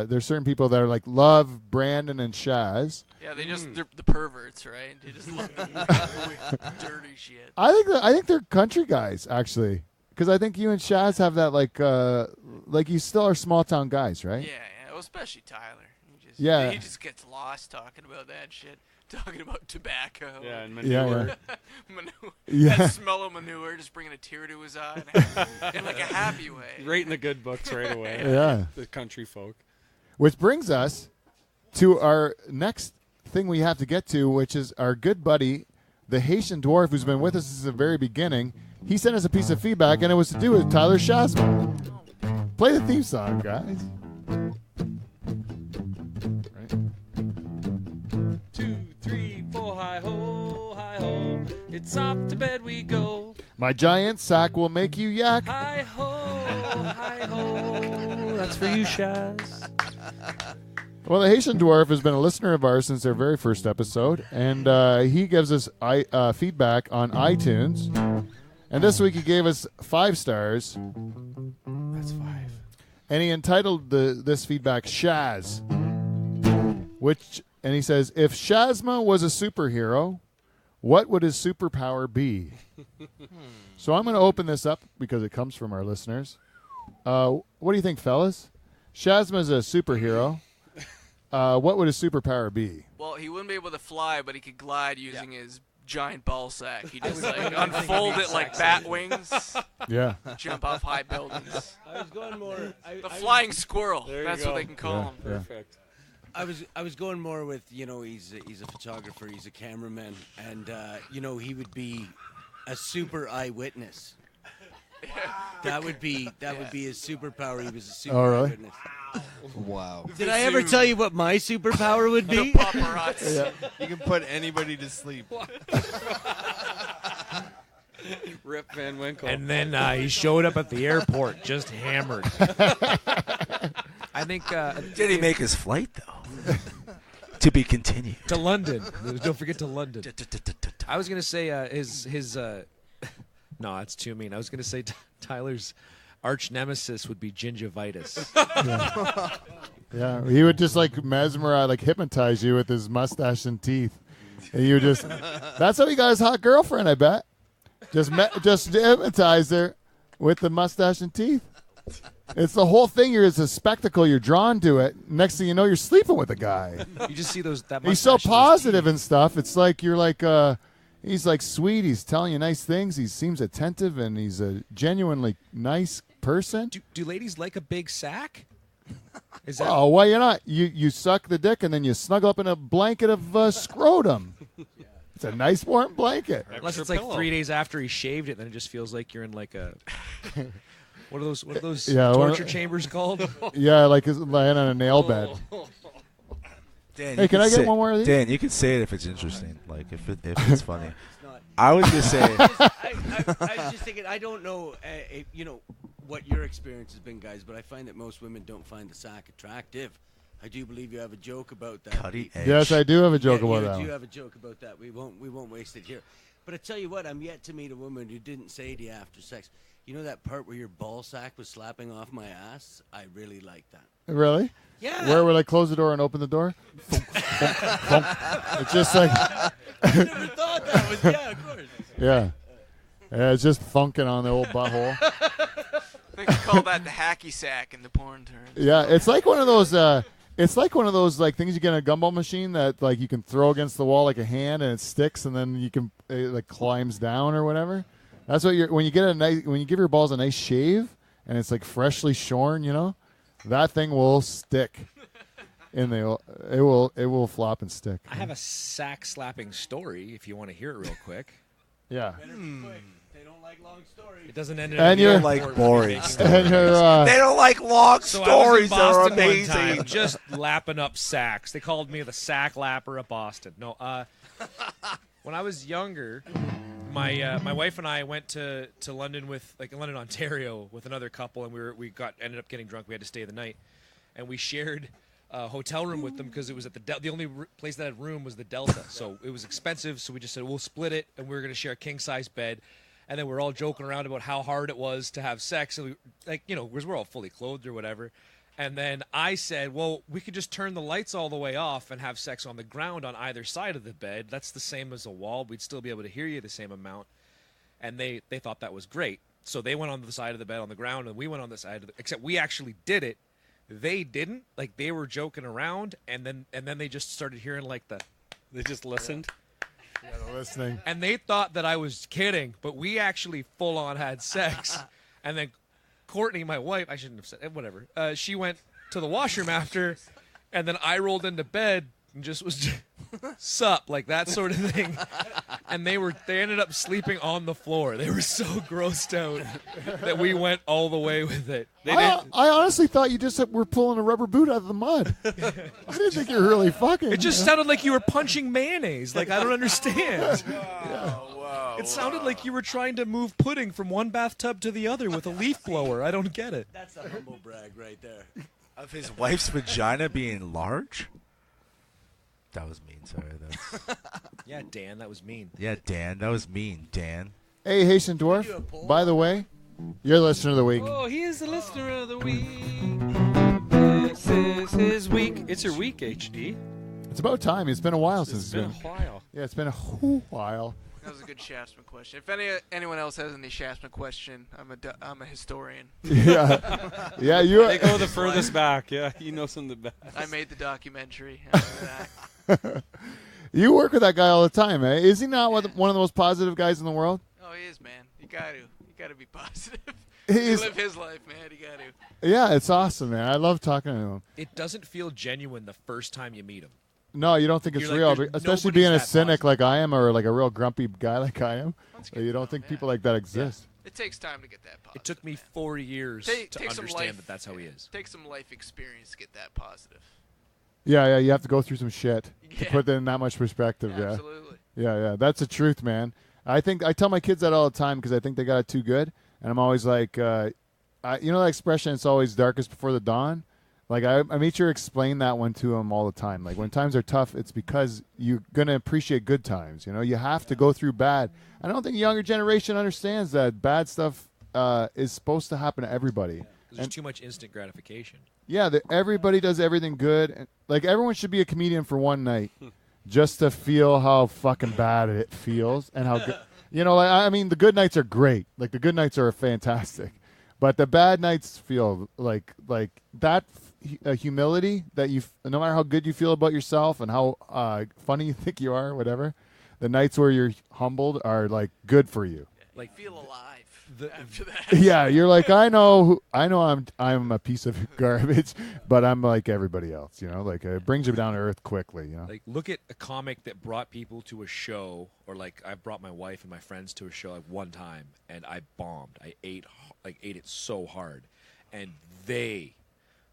there's certain people that are like love Brandon and Shaz. Yeah, they're the perverts, right? They just love the dirty shit. I think they're country guys actually, because I think you and Shaz have that like you still are small town guys, right? Yeah, well, especially Tyler. Yeah. He just gets lost talking about that shit. Talking about tobacco. Yeah, and manure. Manure. Yeah. That smell of manure just bringing a tear to his eye in like a happy way. Right in the good books right away. Yeah. The country folk. Which brings us to our next thing we have to get to, which is our good buddy, the Haitian dwarf who's been with us since the very beginning. He sent us a piece of feedback, and it was to do with Tyler Shazma. Play the theme song, guys. 2, 3, 4, hi ho, it's off to bed we go. My giant sack will make you yak. Hi ho, that's for you, Shaz. Well, the Haitian dwarf has been a listener of ours since our very first episode, and he gives us feedback on iTunes. And this week he gave us 5 stars. That's 5. And he entitled this feedback Shaz. And he says, if Shazma was a superhero, what would his superpower be? So I'm going to open this up because it comes from our listeners. What do you think, fellas? Shazma's a superhero. What would his superpower be? Well, he wouldn't be able to fly, but he could glide using his giant ball sack. He just unfold it like bat wings. Yeah. Jump off high buildings. I was going more. The flying squirrel. There you That's go. what they can call him. Perfect. I was going more with he's a photographer, he's a cameraman, and he would be a super eyewitness. That would be his superpower. He was a super eyewitness. Wow. Did I ever tell you what my superpower would be? The paparazzi. Yeah. You can put anybody to sleep. Rip Van Winkle. And then he showed up at the airport just hammered. I think. Did he make his flight though? To be continued. To London. Don't forget to London. I was gonna say his. No, that's too mean. I was gonna say Tyler's arch nemesis would be gingivitis. Yeah, he would just like mesmerize, like hypnotize you with his mustache and teeth. And you just, that's how he got his hot girlfriend, I bet. Just hypnotize her with the mustache and teeth. It's the whole thing. It's a spectacle. You're drawn to it. Next thing you know, you're sleeping with a guy. You just see that. He's so positive and stuff. It's like you're like, he's like sweet. He's telling you nice things. He seems attentive, and he's a genuinely nice person. Do ladies like a big sack? Is that? Oh, well, you're not. You suck the dick, and then you snuggle up in a blanket of scrotum. It's a nice warm blanket. Unless it's like 3 days after he shaved it, then it just feels like you're in like a. What are those torture chambers called? Yeah, like laying on a nail bed. Dan, hey, can I get one more of these? Dan, you can say it if it's interesting, like if it's funny. It's not. I was just saying. I was just thinking. I don't know, what your experience has been, guys, but I find that most women don't find the sack attractive. I do believe you have a joke about that. Cutting edge. Yes, I do have a joke about you that. do one. have a joke about that. We won't waste it here. But I tell you what, I'm yet to meet a woman who didn't say to you after sex, you know that part where your ball sack was slapping off my ass? I really like that. Really? Yeah. Where would I close the door and open the door? It's just like. I never thought that was, yeah, of course. Yeah. Yeah, it's just thunking on the old butthole. I think they call that the hacky sack in the porn terms. Yeah, it's like one of those. It's like one of those like things you get in a gumball machine that like you can throw against the wall like a hand and it sticks and then you can it like climbs down or whatever. That's what when you give your balls a nice shave and it's like freshly shorn, you know, that thing will stick. It will flop and stick. I have a sack slapping story if you want to hear it real quick. Yeah. They don't like long stories. It doesn't end. And you're like boring. And you're, They don't like long So I was in stories. They're Boston one amazing. time, just lapping up sacks. They called me the sack lapper of Boston. No, when I was younger, my wife and I went to London London, Ontario, with another couple, and we ended up getting drunk. We had to stay the night, and we shared a hotel room with them because it was at the only place that had room was the Delta, so it was expensive. So we just said we'll split it, and we were going to share a king size bed. And then we're all joking around about how hard it was to have sex, and because we're all fully clothed or whatever. And then I said, well, we could just turn the lights all the way off and have sex on the ground on either side of the bed. That's the same as a wall. We'd still be able to hear you the same amount. And they thought that was great. So they went on the side of the bed on the ground, and we went on the side of the, except we actually did it. They didn't. Like, they were joking around, and then they just started hearing They just listened. yeah, listening. and they thought that I was kidding, but we actually full on had sex. And then Courtney, my wife, I shouldn't have said it, whatever. She went to the washroom after, and then I rolled into bed and just was sup, like that sort of thing. And they ended up sleeping on the floor. They were so grossed out that we went all the way with it. I honestly thought you just were pulling a rubber boot out of the mud. I didn't think you were really fucking. It just sounded like you were punching mayonnaise. Like, I don't understand. Wow. It sounded like you were trying to move pudding from one bathtub to the other with a leaf blower. I don't get it. That's a humble brag right there. Of his wife's vagina being large? That was mean. Sorry. That's Yeah, Dan, that was mean. yeah, Dan. That was mean, Dan. Hey, Haitian Dwarf. By the way, you're the listener of the week. Oh, he is the listener of the week. This is his week. It's your week, HD. It's about time. It's been a while since It's been a while. Yeah, it's been a while. That was a good Shaftsman question. If anyone else has any Shaftsman question, I'm a historian. Yeah, yeah. You. They go the furthest back. Yeah, you know some of the best. I made the documentary. You work with that guy all the time, eh? Is he not one of the most positive guys in the world? Oh, he is, man. You gotta be positive. He's- You live his life, man. You gotta. Yeah, it's awesome, man. I love talking to him. It doesn't feel genuine the first time you meet him. No, you don't think it's You're like, real, there's especially nobody's being a that cynic positive. like I am, or like a real grumpy guy like I am. That's You good to don't know, think man. people like that exist. It takes time to get that positive. It took me man. 4 years Take to some understand life- that that's how he is. Take some life experience to get that positive. Yeah, you have to go through some shit to Yeah. put that in that much perspective. Yeah, Absolutely. yeah. That's the truth, man. I tell my kids that all the time because I think they got it too good, and I'm always like, you know that expression, it's always darkest before the dawn. Like I make sure to explain that one to them all the time. Like when times are tough, it's because you're gonna appreciate good times. You know, you have to go through bad. I don't think the younger generation understands that bad stuff is supposed to happen to everybody. There's too much instant gratification. Yeah, everybody does everything good. And, like everyone should be a comedian for one night, just to feel how fucking bad it feels and how good. You know, like I mean, the good nights are great. Like the good nights are fantastic, but the bad nights feel like that humility that you, no matter how good you feel about yourself and how funny you think you are, whatever. The nights where you're humbled are like good for you. Like feel alive after that. Yeah, you're like I know I'm a piece of garbage, but I'm like everybody else, you know. Like it brings you down to earth quickly, you know. Like, look at a comic that brought people to a show, or like I've brought my wife and my friends to a show like one time, and I bombed. I ate it so hard, and they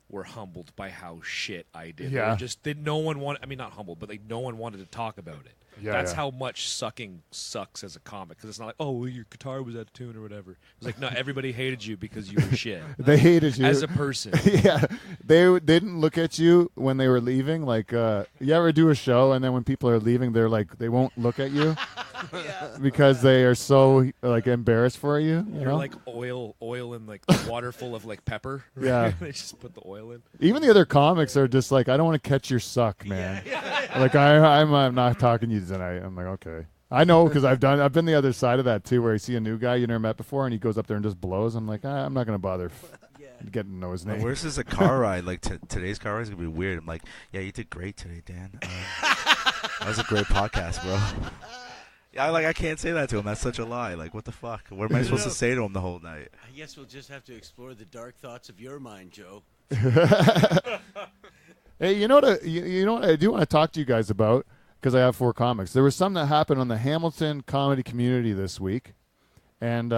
were humbled by how shit I did. Yeah. They were just no one wanted. I mean, not humbled, but like no one wanted to talk about it. That's how much sucking sucks as a comic. Because it's not like, oh, well, your guitar was out of tune or whatever. It's like, no, everybody hated you because you were shit. They hated you as a person. Yeah, they didn't look at you when they were leaving. Like, you ever do a show and then when people are leaving, they're like, they won't look at you because they are so like embarrassed for you. You You're know? like oil in like the water full of like pepper. Right? Yeah, They just put the oil in. even the other comics are just like, I don't want to catch your suck, man. Like I'm not talking to you tonight. I'm like, okay. I know because I've been the other side of that too, where I see a new guy you never met before, and he goes up there and just blows. I'm like, I'm not gonna bother getting to know his name. Where's this a car ride? Like today's car ride is gonna be weird. I'm like, yeah, you did great today, Dan. That was a great podcast, bro. Yeah, I can't say that to him. That's such a lie. Like, what the fuck? What am I supposed to say to him the whole night? I guess we'll just have to explore the dark thoughts of your mind, Joe. Hey, you know what? You know what I do want to talk to you guys about. Because I have 4 comics. There was something that happened on the Hamilton comedy community this week, and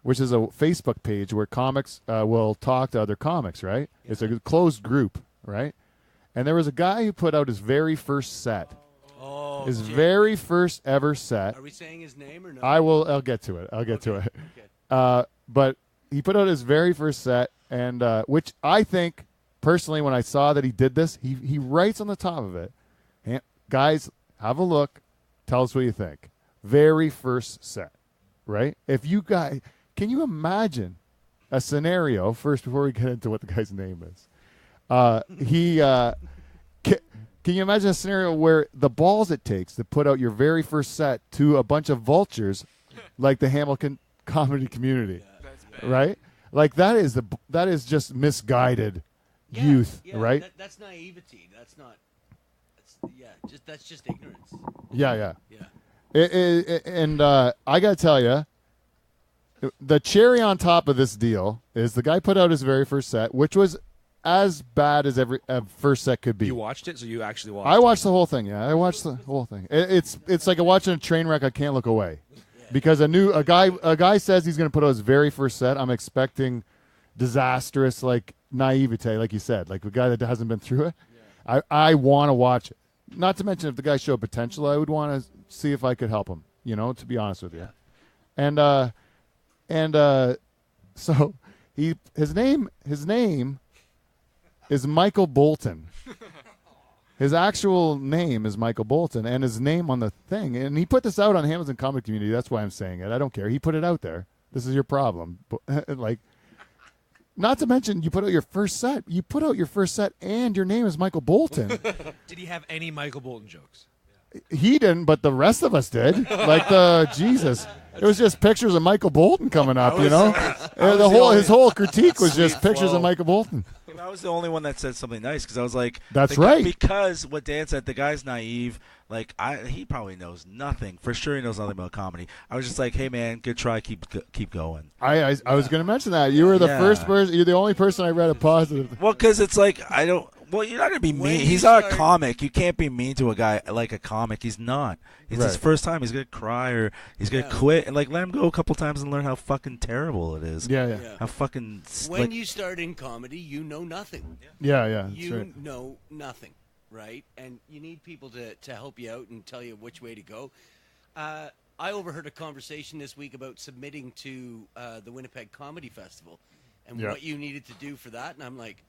which is a Facebook page where comics will talk to other comics, right? Yeah. It's a closed group, right? And there was a guy who put out his very first set. Oh, his very first ever set. Are we saying his name or no? I'll get to it. I'll get to it. Okay. But he put out his very first set, and which I think, personally, when I saw that he did this, he writes on the top of it, guys, have a look. Tell us what you think. Very first set, right? If you guys, can you imagine a scenario first before we get into what the guy's name is? Can you imagine a scenario where the balls it takes to put out your very first set to a bunch of vultures, like the Hamilton comedy community, right? Like that is just misguided youth, right? That's naivety. That's not. That's just ignorance. Yeah. And I gotta tell you, the cherry on top of this deal is the guy put out his very first set, which was as bad as every first set could be. You watched it, so you actually watched. I watched the whole thing. Yeah, I watched the whole thing. It's like watching a train wreck. I can't look away because a guy says he's going to put out his very first set. I'm expecting disastrous, like naivete, like you said, like a guy that hasn't been through it. Yeah. I want to watch it. Not to mention, if the guy showed potential, I would want to see if I could help him. You know, to be honest with you. And so his name is Michael Bolton. His actual name is Michael Bolton, and his name on the thing. And he put this out on Hamilton Comedy Community. That's why I'm saying it. I don't care. He put it out there. This is your problem. Like, not to mention, you put out your first set. You put out your first set, and your name is Michael Bolton. Did he have any Michael Bolton jokes? He didn't, but the rest of us did. Like Jesus. It was just pictures of Michael Bolton coming up, you know? His whole critique was just pictures of Michael Bolton. I was the only one that said something nice because I was like, "That's right." Because what Dan said, the guy's naive. Like he probably knows nothing. For sure, he knows nothing about comedy. I was just like, "Hey, man, good try. Keep going." I was going to mention that you were the first person. You're the only person I read a positive. Well, because it's like I don't. Well, you're not going to be mean. He's not a comic. You can't be mean to a guy like a comic. He's not. It's his first time. He's going to cry or he's going to quit. And, like, let him go a couple times and learn how fucking terrible it is. Yeah. How fucking... When you start in comedy, you know nothing. Yeah. You know nothing, right? And you need people to help you out and tell you which way to go. I overheard a conversation this week about submitting to the Winnipeg Comedy Festival and what you needed to do for that. And I'm like...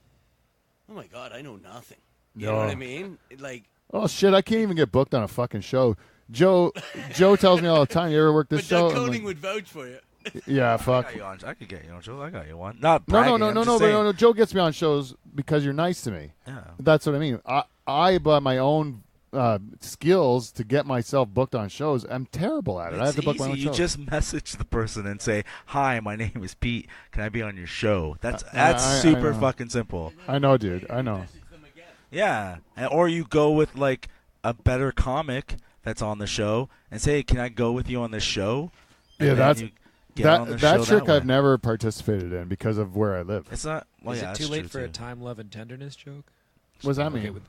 Oh my God, I know nothing. You know what I mean? Like, oh shit, I can't even get booked on a fucking show. Joe tells me all the time, "You ever work this show?" But Doug Koning would vouch for you. Yeah, fuck. I could get you on show. I got you one. Not bragging, no. But Joe gets me on shows because you're nice to me. Yeah, that's what I mean. I by my own skills to get myself booked on shows, I'm terrible at it. I have to book my own shows. You just message the person and say, "Hi, my name is Pete. Can I be on your show?" That's super fucking simple. I know, dude. I know. Yeah, or you go with like a better comic that's on the show and say, "Can I go with you on this show?" And that trick I've never participated in because of where I live. It's not. Well, is it too late for a time, love, and tenderness joke? What does that mean?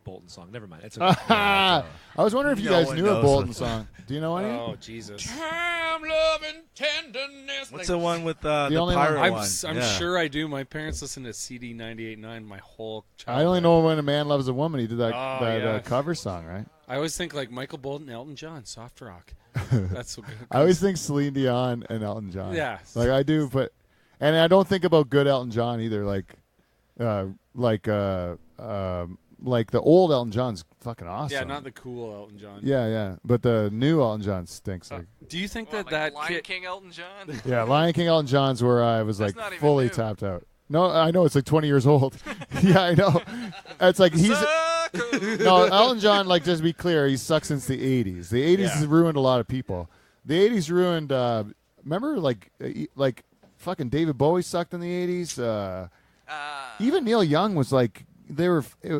Bolton song. Never mind. It's okay. I was wondering if you No guys one knew a knows. Bolton song. Do you know any? Oh Jesus! Time, love, and tenderness. What's the one with the only pirate one- one? I'm Yeah. sure I do. My parents listened to CD 98.9 my whole childhood. I only know When a Man Loves a Woman. He did that, Oh, yeah. cover song, right? I always think like Michael Bolton, Elton John, soft rock. That's what I always think Celine Dion and Elton John. Yeah. Like I do, but and I don't think about good Elton John either. Like the old Elton John's fucking awesome. Yeah, not the cool Elton John. Yeah. But the new Elton John stinks. Like, Do you think What, that like that Lion kid? King Elton John? yeah, Lion King Elton John's where I was That's like not even fully new. tapped out. No, I know it's like 20 years old. Yeah, I know. It's like he's no Elton John. Like just to be clear, he sucks since the 80s. The 80s has ruined a lot of people. The 80s ruined. Remember, like fucking David Bowie sucked in the 80s. Even Neil Young was like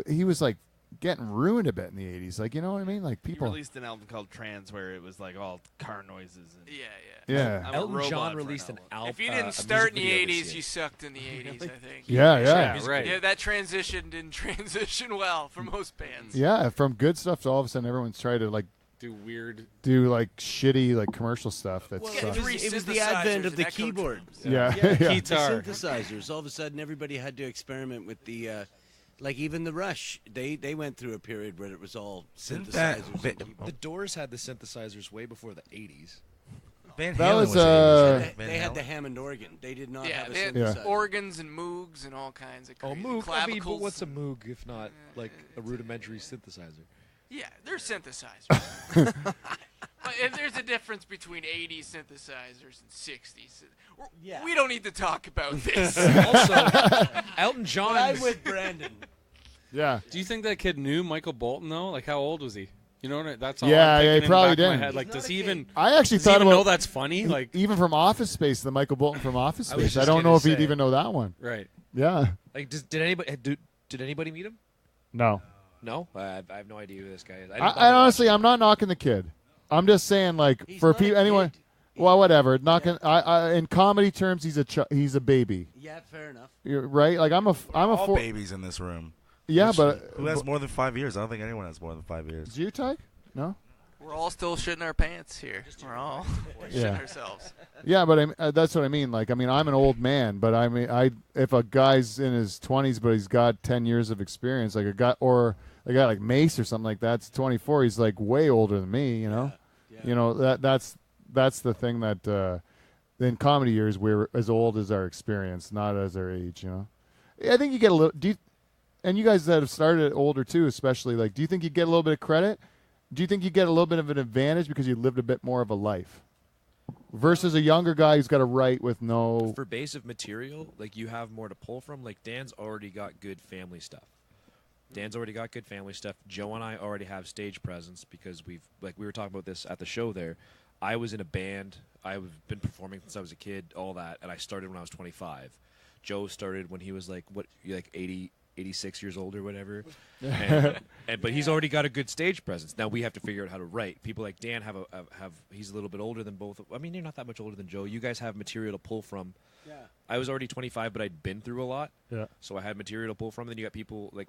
he was like getting ruined a bit in the 80s. Like, you know what I mean? Like He people. released an album called Trans where it was like all car noises. And Yeah. Yeah. I'm a Elton robot John for released an album. If you didn't start in the 80s, you sucked in the 80s, I think. Yeah. Right. Yeah, that transition didn't transition well for most bands. Yeah, from good stuff to all of a sudden everyone's trying to like Do weird. do like shitty like commercial stuff. That's Well, It was the advent of the synthesizers and echo keyboard. drums. yeah. The Guitar. synthesizers. All of a sudden, everybody had to experiment with the, like even the Rush. They went through a period where it was all Didn't that- synthesizers. and keyboard. The Doors had the synthesizers way before the 80s. Van That Halen was, 80s, They right? had the Hammond organ. They did not Yeah, have a they had synthesizer. organs and moogs and all kinds of crazy Moog. clavicles. I mean, but what's a Moog if not like a rudimentary synthesizer? Yeah, they're synthesizers. But if there's a difference between 80s synthesizers and 60s. We don't need to talk about this. Also, Elton John. I'm with Brandon. Yeah. Do you think that kid knew Michael Bolton though? Like how old was he? You know, that's all. Yeah, I'm yeah, he thinking in the probably back of my didn't. head. Like, He's does not he a even? kid. I actually Does he thought even about know that's funny? Like, even from Office Space, the Michael Bolton from Office I was Space. I just don't know gonna if he'd say. even know that one. right. Yeah. Like, did anybody meet him? No. No, I have no idea who this guy is. I honestly, I'm not knocking the kid. I'm just saying, like, He's for not a people, anyone. kid. Well, whatever. Knocking. In comedy terms, he's a baby. Yeah, fair enough. You're right. Like I'm a All babies in this room. Yeah, but Who has more than 5 years? I don't think anyone has more than 5 years. do you, Ty? No. We're all still shitting our pants here. We're all Yeah. shitting ourselves. Yeah, but that's what I mean. Like, I mean, I'm an old man, but I mean, if a guy's in his 20s but he's got 10 years of experience, like a guy like Mace or something like that, that's 24. He's like way older than me. You know, you know that's the thing that in comedy years we're as old as our experience, not as our age. You know, I think you get a little. And you guys that have started older too, especially, like, do you think you get a little bit of credit? Do you think you get a little bit of an advantage because you lived a bit more of a life versus a younger guy who's got to write with no? For base of material, like you have more to pull from. Like Dan's already got good family stuff. Joe and I already have stage presence because we were talking about this at the show there. I was in a band. I've been performing since I was a kid, all that, and I started when I was 25. Joe started when he was like 86 years old or whatever, but he's already got a good stage presence. Now we have to figure out how to write. People like Dan have he's a little bit older than both. I mean, you're not that much older than Joe. You guys have material to pull from. Yeah. I was already 25, but I'd been through a lot. Yeah. So I had material to pull from. Then you got people like,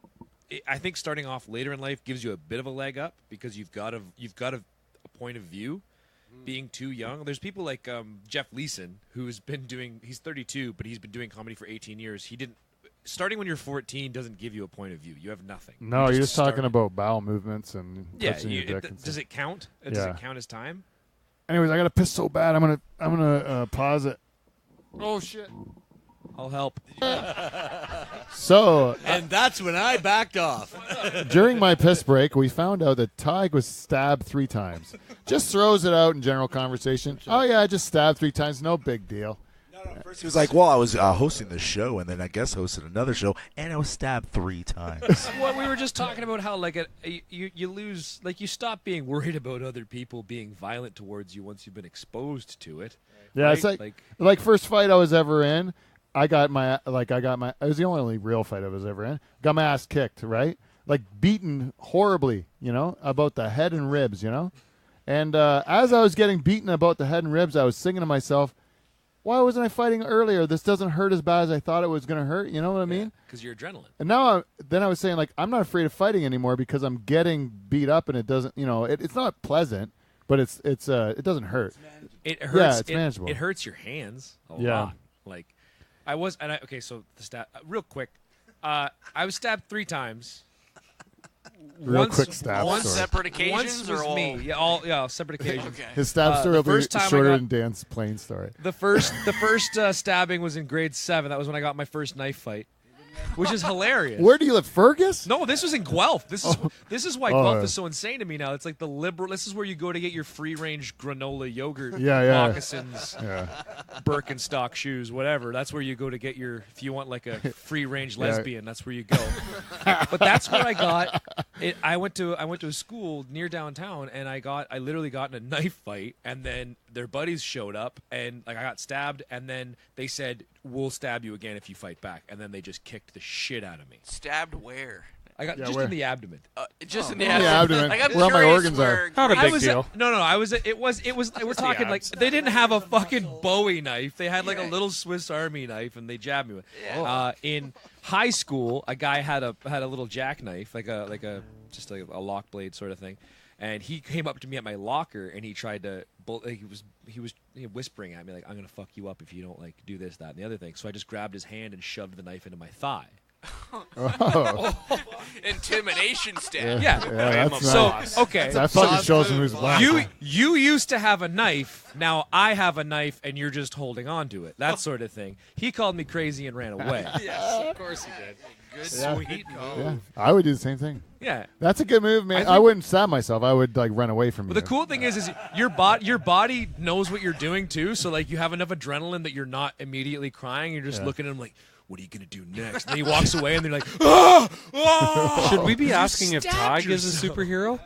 I think starting off later in life gives you a bit of a leg up because you've got a point of view. Being too young, there's people like Jeff Leeson who's been doing. He's 32, but he's been doing comedy for 18 years. He didn't. Starting when you're 14 doesn't give you a point of view. You have nothing. No, you're just started. talking about bowel movements and Yeah, touching your dick. And does stuff. it count? Does Yeah. it count as time? Anyways, I gotta piss so bad. I'm gonna pause it. Oh shit. I'll help. So And that's when I backed off. during my piss break, we found out that Tig was stabbed 3 times. Just throws it out in general conversation. Oh yeah, I just stabbed 3 times. No big deal. First he was like, well, I was hosting the show, and then I guess hosted another show, and I was stabbed 3 times. Well, we were just talking about how you lose, like you stop being worried about other people being violent towards you once you've been exposed to it. Yeah, right? it's like first fight I was ever in. It was the only real fight I was ever in. Got my ass kicked, right? Like beaten horribly, you know, about the head and ribs, you know. And as I was getting beaten about the head and ribs, I was singing to myself, why wasn't I fighting earlier? This doesn't hurt as bad as I thought it was going to hurt. You know what I mean? Because you're adrenaline. And now, I was saying, like, I'm not afraid of fighting anymore because I'm getting beat up and it doesn't, it's not pleasant, but it doesn't hurt. It hurts. Yeah, it's manageable. It hurts your hands a lot. Like, so the stab, real quick, I was stabbed 3 times. Quick stab One story. separate occasions Once was or all? me. Yeah, all separate occasions. Okay. His stab story will be first time I shorter got- than Dan's plane story. The first stabbing was in grade 7. That was when I got my first knife fight, which is hilarious. Where do you live, Fergus? No, this was in Guelph. This is why Oh. Guelph is so insane to me now. It's like the liberal. This is where you go to get your free range granola yogurt, Yeah. moccasins, Yeah. Birkenstock shoes, whatever. That's where you go to get your. If you want like a free range lesbian, that's where you go. But that's where I got it. I went to a school near downtown, and I literally got in a knife fight, and then their buddies showed up, and like I got stabbed, and then they said, "We'll stab you again if you fight back," and then they just kicked the shit out of me. Stabbed where? I got Yeah, just where? in the abdomen. Just in the In the abdomen. abdomen. Like, I'm Where all my curious organs where are. Not a I big was deal. no. We're talking like they didn't have a fucking Bowie knife. They had like a little Swiss Army knife, and they jabbed me with. In high school, a guy had a little jackknife, like a lock blade sort of thing, and he came up to me at my locker and he tried to. He was whispering at me like, "I'm gonna fuck you up if you don't like do this, that, and the other thing." So I just grabbed his hand and shoved the knife into my thigh. intimidation stab. Yeah. that's So nice. okay. That fucking shows him who's black. You used to have a knife. Now I have a knife, and you're just holding on to it. That sort of thing. He called me crazy and ran away. Yes, of course he did. Good, Yeah. sweet move. Yeah, I would do the same thing. Yeah. That's a good move, man. I wouldn't stab myself. I would like run away from But you. the cool thing is your body knows what you're doing too. So like you have enough adrenaline that you're not immediately crying. You're just looking at him like, "What are you gonna do next?" And then he walks away, and they're like, "Ah, ah!" Should we be asking if stabbed Tige is a yourself. superhero?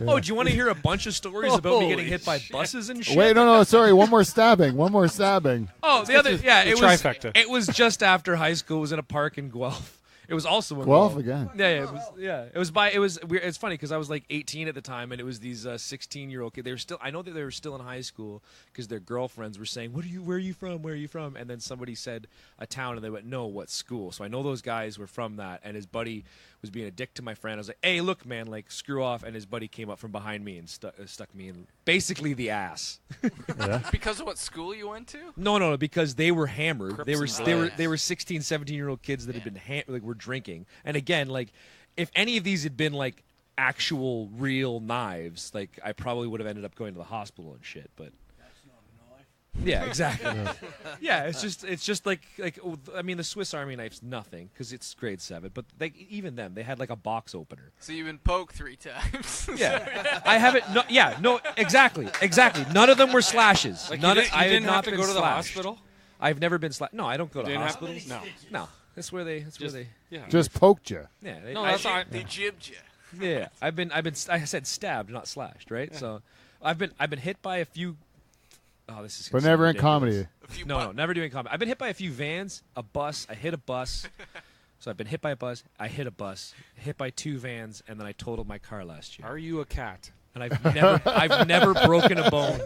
Oh, do you want to hear a bunch of stories about me getting hit by buses and shit? Wait, no, sorry. One more stabbing. Oh, the other, yeah, the it was trifecta. It was just after high school. It was in a park in Guelph. It was also in Guelph again. It was weird. It's funny because I was like 18 at the time, and it was these 16-year-old kids. I know that they were still in high school because their girlfriends were saying, where are you from? Where are you from?" And then somebody said a town, and they went, "No, what school?" So I know those guys were from that, and his buddy was being a dick to my friend. I was like, "Hey, look, man, like screw off." And his buddy came up from behind me and stuck me in basically the ass. Because of what school you went to? No, because they were hammered. Crips They were 16, 17-year-old kids that had been were drinking. And again, like if any of these had been like actual real knives, like I probably would have ended up going to the hospital and shit, but yeah, exactly. Yeah, it's just like I mean the Swiss Army knife's nothing because it's grade 7, but even them they had like a box opener. So you've been poked 3 times. Yeah, I haven't. No, exactly. None of them were slashes. Like None you of, didn't, I you had didn't not have to been go to the slashed. hospital? I've never been slashed. No, I don't go to Didn't have- hospitals. No. That's where they. Yeah. Just poked you. Yeah. No, that's all right. They jibbed you. Yeah, I've been. I said stabbed, not slashed, right? Yeah. So, I've been hit by a few. Oh, this is. But never in ridiculous. comedy. No, never doing comedy. I've been hit by a few vans, a bus. I hit a bus. So I've been hit by a bus. I hit a bus. Hit by 2 vans, and then I totaled my car last year. Are you a cat? And I've never broken a bone,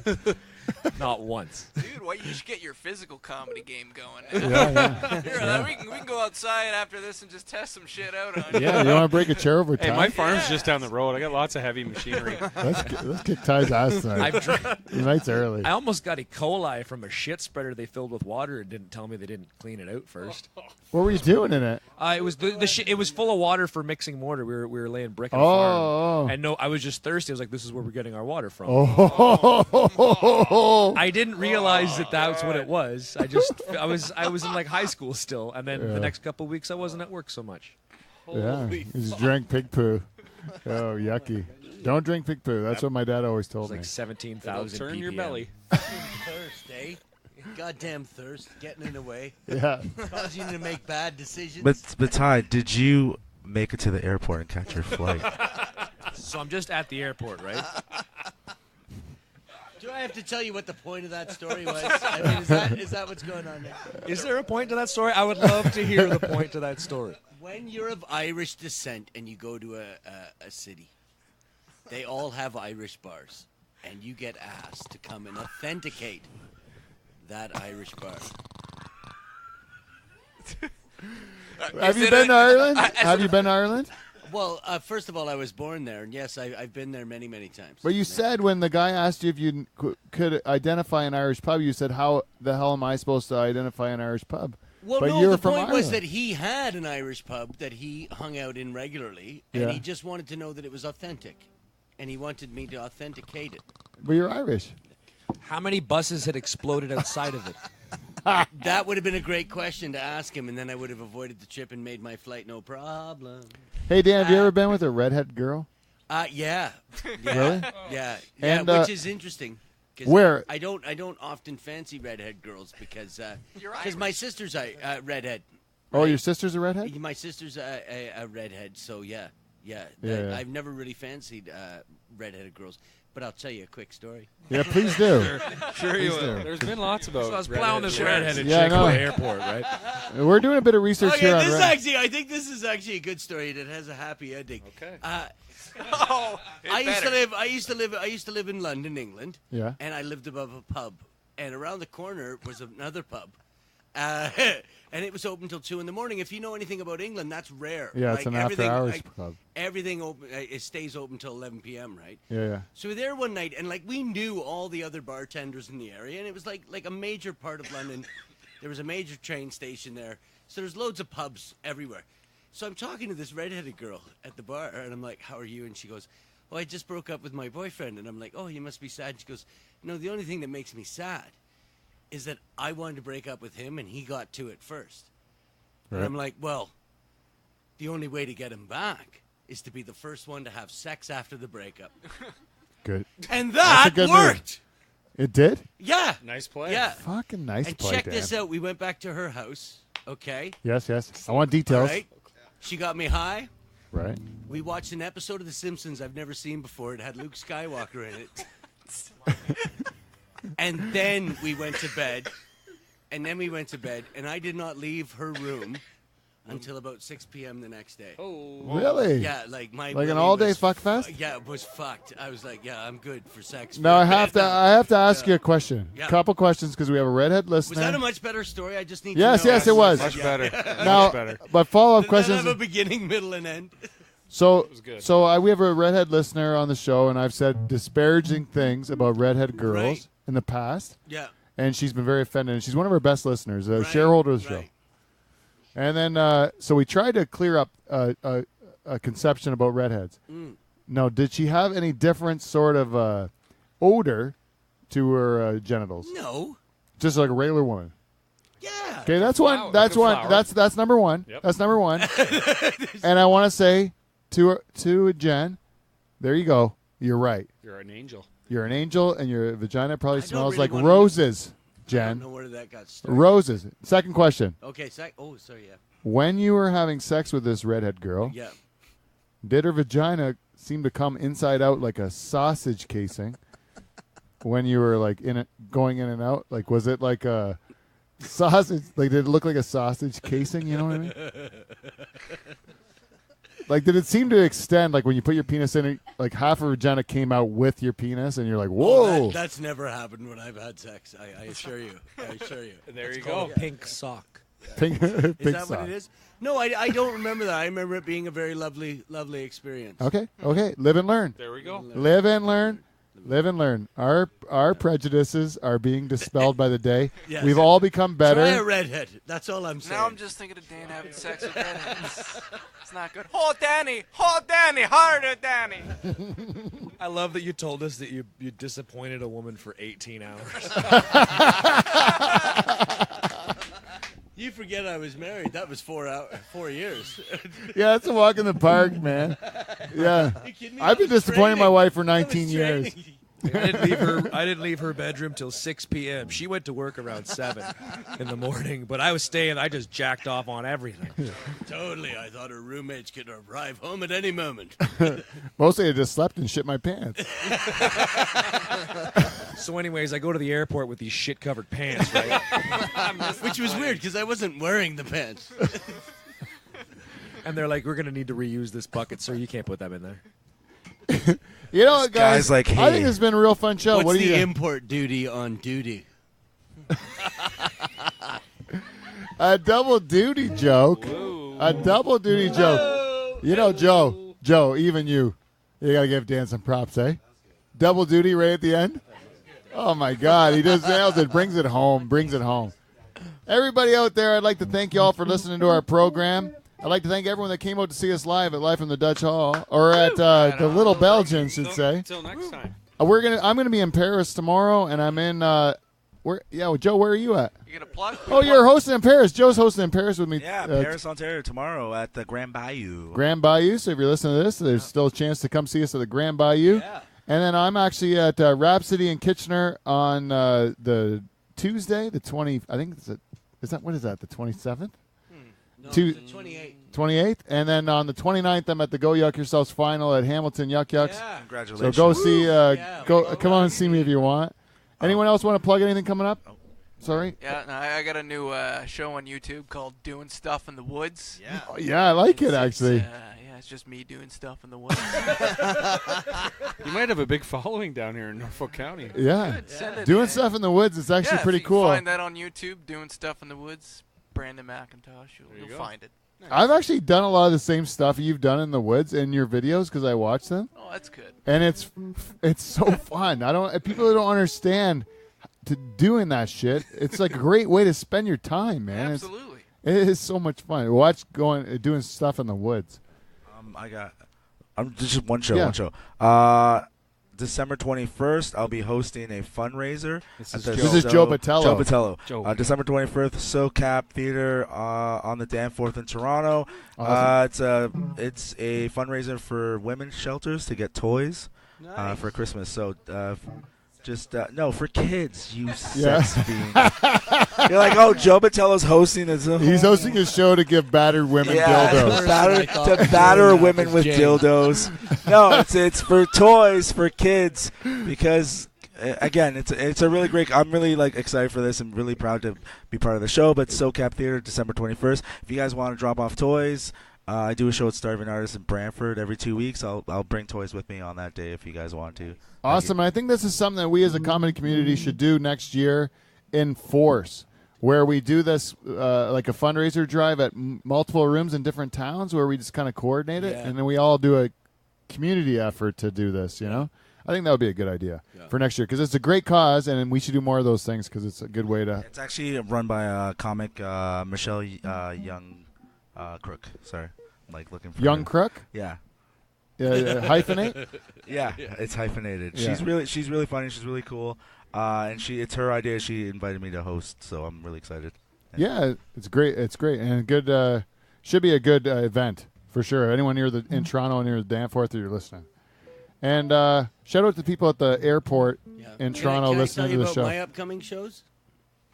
not once. Dude, why you should get your physical comedy game going. Yeah. Here, we can go outside after this and just test some shit out on you. Yeah, you want to break a chair over Hey, time? my farm's just down the road. I got lots of heavy machinery. Let's kick Ty's ass tonight. The night's early. I almost got E. coli from a shit spreader they filled with water and didn't tell me they didn't clean it out first. What were you doing in it? It was it was full of water for mixing mortar. We were laying brick on a Oh. farm, and I was just thirsty. I was like, "This is where we're getting our water from." Oh. I didn't realize that that's what it was. I was in like high school still, and then the next couple of weeks I wasn't at work so much. Yeah, he just drank pig poo. Oh, yucky. Don't drink pig poo. That's what my dad always It told was me. like 17,000 Turn your ppm. belly. Thirst, eh? Goddamn thirst, getting in the way, Yeah. causing you to make bad decisions. But Ty, did you make it to the airport and catch your flight? So I'm just at the airport, right? Do I have to tell you what the point of that story was? I mean, is that what's going on there? Is there a point to that story? I would love to hear the point to that story. When you're of Irish descent and you go to a city, they all have Irish bars, and you get asked to come and authenticate that Irish bar. Have you been to Ireland? Have you been to Ireland? Well, first of all, I was born there, and yes, I've been there many, many times. But you said when the guy asked you if you could identify an Irish pub, you said, how the hell am I supposed to identify an Irish pub? Well, but no, the point was that he had an Irish pub that he hung out in regularly, and he just wanted to know that it was authentic, and he wanted me to authenticate it. But you're Irish. How many buses had exploded outside of it? That would have been a great question to ask him, and then I would have avoided the trip and made my flight no problem. Hey, Dan, have you ever been with a redhead girl? Yeah. Really? Yeah, and, which is interesting. Where? I don't often fancy redhead girls because my sister's a redhead. Oh, right? your sister's a redhead? My sister's a redhead, so yeah. I've never really fancied redheaded girls. But I'll tell you a quick story. Yeah, please do. Sure you will. There's been lots about. So I was plowing this redheaded chick at the airport, right? We're doing a bit of research here on I think this is actually a good story that has a happy ending. Okay. I used to live in London, England. Yeah. And I lived above a pub, and around the corner was another pub. And it was open till 2 a.m. If you know anything about England, that's rare. Yeah, it's an after-hours pub. Everything open, it stays open till 11 p.m., right? Yeah. So we were there one night, and we knew all the other bartenders in the area, and it was like a major part of London. There was a major train station there, so there's loads of pubs everywhere. So I'm talking to this redheaded girl at the bar, and I'm like, "How are you?" And she goes, "Oh, I just broke up with my boyfriend." And I'm like, "Oh, you must be sad." She goes, "No, the only thing that makes me sad is that I wanted to break up with him and he got to it first." Right. And I'm like, well, the only way to get him back is to be the first one to have sex after the breakup. Good. And that worked. It did? Yeah. Nice play. Yeah. Fucking nice and play, check Dan. this out. We went back to her house, okay? Yes. I want details. Right. She got me high. Right. We watched an episode of The Simpsons I've never seen before. It had Luke Skywalker in it. And then we went to bed. And I did not leave her room until about 6 p.m. the next day. Oh, really? Yeah, like an all-day fuck fest. Yeah, it was fucked. I was like, yeah, I'm good for sex. Now I have to ask you a question. Yeah. Couple questions because we have a redhead listener. Was that a much better story? I just need yes, to know. Yes, it was. Much better. Now, much better. But follow-up Does questions. that have a beginning, middle, and end? So we have a redhead listener on the show, and I've said disparaging things about redhead girls in the past. Yeah. And she's been very offended. And she's one of our best listeners, a shareholder of the show. And then, so we tried to clear up a conception about redheads. Now, did she have any different sort of odor to her genitals? No. Just like a regular woman. Yeah. Okay, that's one. That's one. That's number one. Yep. That's number one. And I want to say to Jen, there you go. You're right. You're an angel. You're an angel, and your vagina probably smells really like roses, I Jen. don't know where that got started. Roses. Second question. Okay. Sorry. Yeah. When you were having sex with this redhead girl, Yeah. did her vagina seem to come inside out like a sausage casing when you were like in it, going in and out? Like, was it like a sausage? Like, did it look like a sausage casing? You know what I mean? Like, did it seem to extend? Like, when you put your penis in it, like half of her vagina came out with your penis, and you're like, whoa. Oh, that's never happened when I've had sex. I assure you. There you Called go. a pink sock. Pink Is that sock. what it is? No, I don't remember that. I remember it being a very lovely experience. Okay. Live and learn. There we go. Live and learn. Live and learn. Our prejudices are being dispelled by the day. Yes. We've all become better. Try a redhead. That's all I'm saying. Now I'm just thinking of Dan having sex with redheads. It's not good. Oh, Danny, harder, Danny. I love that you told us that you disappointed a woman for 18 hours. You forget I was married. That was 4 years. Yeah, it's a walk in the park, man. Yeah. You kidding me? I've been That was disappointing my training. wife for That was 19 years. training. I didn't leave her bedroom till 6 p.m. She went to work around 7 in the morning, but I was staying. I just jacked off on everything. Totally. I thought her roommates could arrive home at any moment. Mostly I just slept and shit my pants. So anyways, I go to the airport with these shit-covered pants, right? Which was weird because I wasn't wearing the pants. And they're like, we're going to need to reuse this bucket, sir. You can't put them in there. You know what, guys? guy's like, I hey. think it's been a real fun show. What's What do the you import duty on duty? A double duty joke. Whoa. A double duty joke. You know, Joe, even you got to give Dan some props, eh? Double duty right at the end. Oh, my God. He just nails it. Brings it home. Everybody out there, I'd like to thank you all for listening to our program. I'd like to thank everyone that came out to see us live from the Dutch Hall, or at the Little Belgian, should say. Until next time. I'm gonna be in Paris tomorrow, and I'm in. Joe, where are you at? You gonna plug? Oh, you're hosting in Paris. Joe's hosting in Paris with me. Yeah, Paris, Ontario tomorrow at the Grand Bayou. Grand Bayou. So if you're listening to this, there's still a chance to come see us at the Grand Bayou. Yeah. And then I'm actually at Rhapsody in Kitchener on the Tuesday, the 20. I think what is that? The 27th. No, the 28th. 28th, and then on the 29th, I'm at the Go Yuck Yourselves final at Hamilton Yuck Yucks. Yeah. Congratulations. So go see. Come on and see me if you want. Anyone else want to plug anything coming up? Sorry. Yeah, no, I got a new show on YouTube called "Doing Stuff in the Woods." Yeah. Oh, yeah, I like it actually. It's just me doing stuff in the woods. You might have a big following down here in Norfolk County. Yeah. Good, send it Doing in. stuff in the woods. It's actually pretty if you cool. Find that on YouTube. Doing Stuff in the Woods. Brandon MacIntosh. You'll find it. Nice. I've actually done a lot of the same stuff you've done in the woods in your videos because I watch them, Oh, that's good. and it's so fun. People who don't understand to doing that shit. It's like a great way to spend your time, man. Absolutely. It is so much fun. Doing stuff in the woods. I'm just one show. Yeah. One show. December 21st, I'll be hosting a fundraiser. This at is the Joe. This is Joe Bothelo. Joe Bothelo. Joe. December 21st, SoCap Theater on the Danforth in Toronto. Awesome. It's a fundraiser for women's shelters to get toys Nice. for Christmas. So no, for kids, you Yeah. sex fiend. You're like, oh, Joe Bothelo's hosting this. He's hosting a show to give battered women Yeah, dildos. to batter women with dildos. No, it's for toys for kids because again, it's a really great. I'm really excited for this and really proud to be part of the show. But SoCap Theater, December 21st. If you guys want to drop off toys, I do a show at Starving Artists in Brantford every 2 weeks. I'll bring toys with me on that day if you guys want to. Awesome. I think this is something that we as a comedy community should do next year in force, where we do this like a fundraiser drive at multiple rooms in different towns where we just kind of coordinate it, and then we all do a community effort to do this, you know? I think that would be a good idea for next year because it's a great cause, and we should do more of those things because it's a good way to... It's actually run by a comic, Michelle Young Crook. Sorry. Looking for Young her. Crook? Yeah. Hyphenate? Yeah, it's hyphenated. Yeah. She's really funny. She's really cool. And it's her idea. She invited me to host, so I'm really excited. Yeah, it's great. It's great and good. Should be a good event for sure. Anyone in Toronto near the Danforth, you're listening. And shout out to people at the airport in Toronto listening to the show. Can I tell you about my upcoming shows?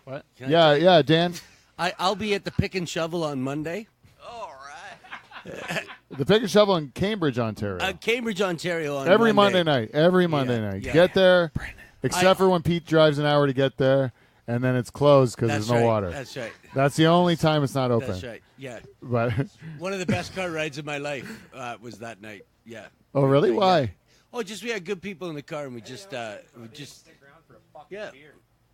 What? Yeah, Dan. I'll be at the Pick and Shovel on Monday. All right. The Pick and Shovel in Cambridge, Ontario. Cambridge, Ontario on Every Monday. night. Every Monday night. yeah. Get there, except for when Pete drives an hour to get there, and then it's closed because there's no water. That's right. That's the only time it's not open. That's right. Yeah. But One of the best car rides of my life was that night. Yeah. oh, really? Why? Oh, just we had good people in the car, and we just yeah.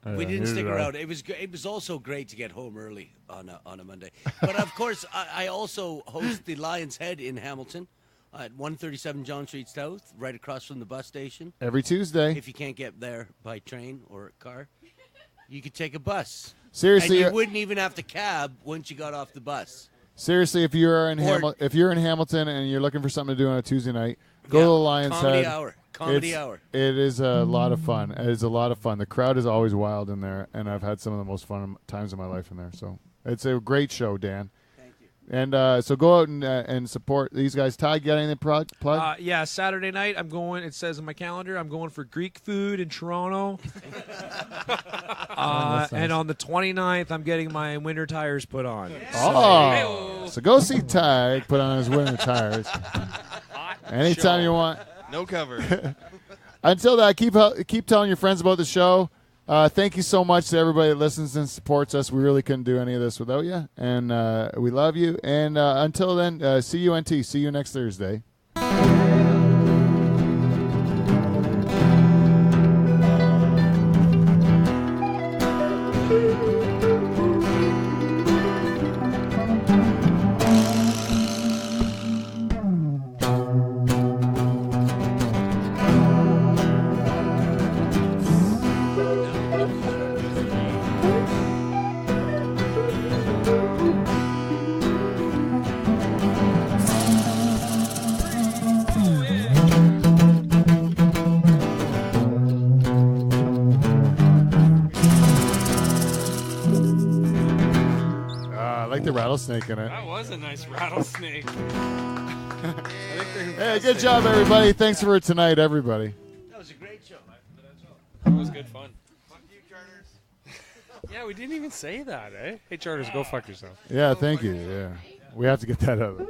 We Yeah, didn't neither stick did I. around. It was also great to get home early on a Monday. But of course, I also host the Lion's Head in Hamilton at 137 John Street South, right across from the bus station. Every Tuesday. If you can't get there by train or car, you could take a bus. Seriously, and you wouldn't even have to cab once you got off the bus. Seriously, if you're in Or- if you're in Hamilton and you're looking for something to do on a Tuesday night, go to the Lion's Comedy Head. Hour. Comedy Hour. It is a lot of fun. It is a lot of fun. The crowd is always wild in there, and I've had some of the most fun times of my life in there. So it's a great show, Dan. Thank you. And so go out and support these guys. Ty, got anything to plug? Yeah, Saturday night I'm going. It says in my calendar I'm going for Greek food in Toronto. Nice. And on the 29th I'm getting my winter tires put on. Oh, so go see Ty put on his winter tires anytime you want. No cover. Until that, keep telling your friends about the show. Thank you so much to everybody that listens and supports us. We really couldn't do any of this without you, and we love you. And until then, see you, NT. See you next Thursday. Rattlesnake in it. That was a nice rattlesnake. Hey, good job, everybody. Thanks for tonight, everybody. That was a great show. That was good fun. Fuck you, Charters. Yeah, we didn't even say that, eh? Hey, Charters, go fuck yourself. Yeah, thank you. Yeah, we have to get that out.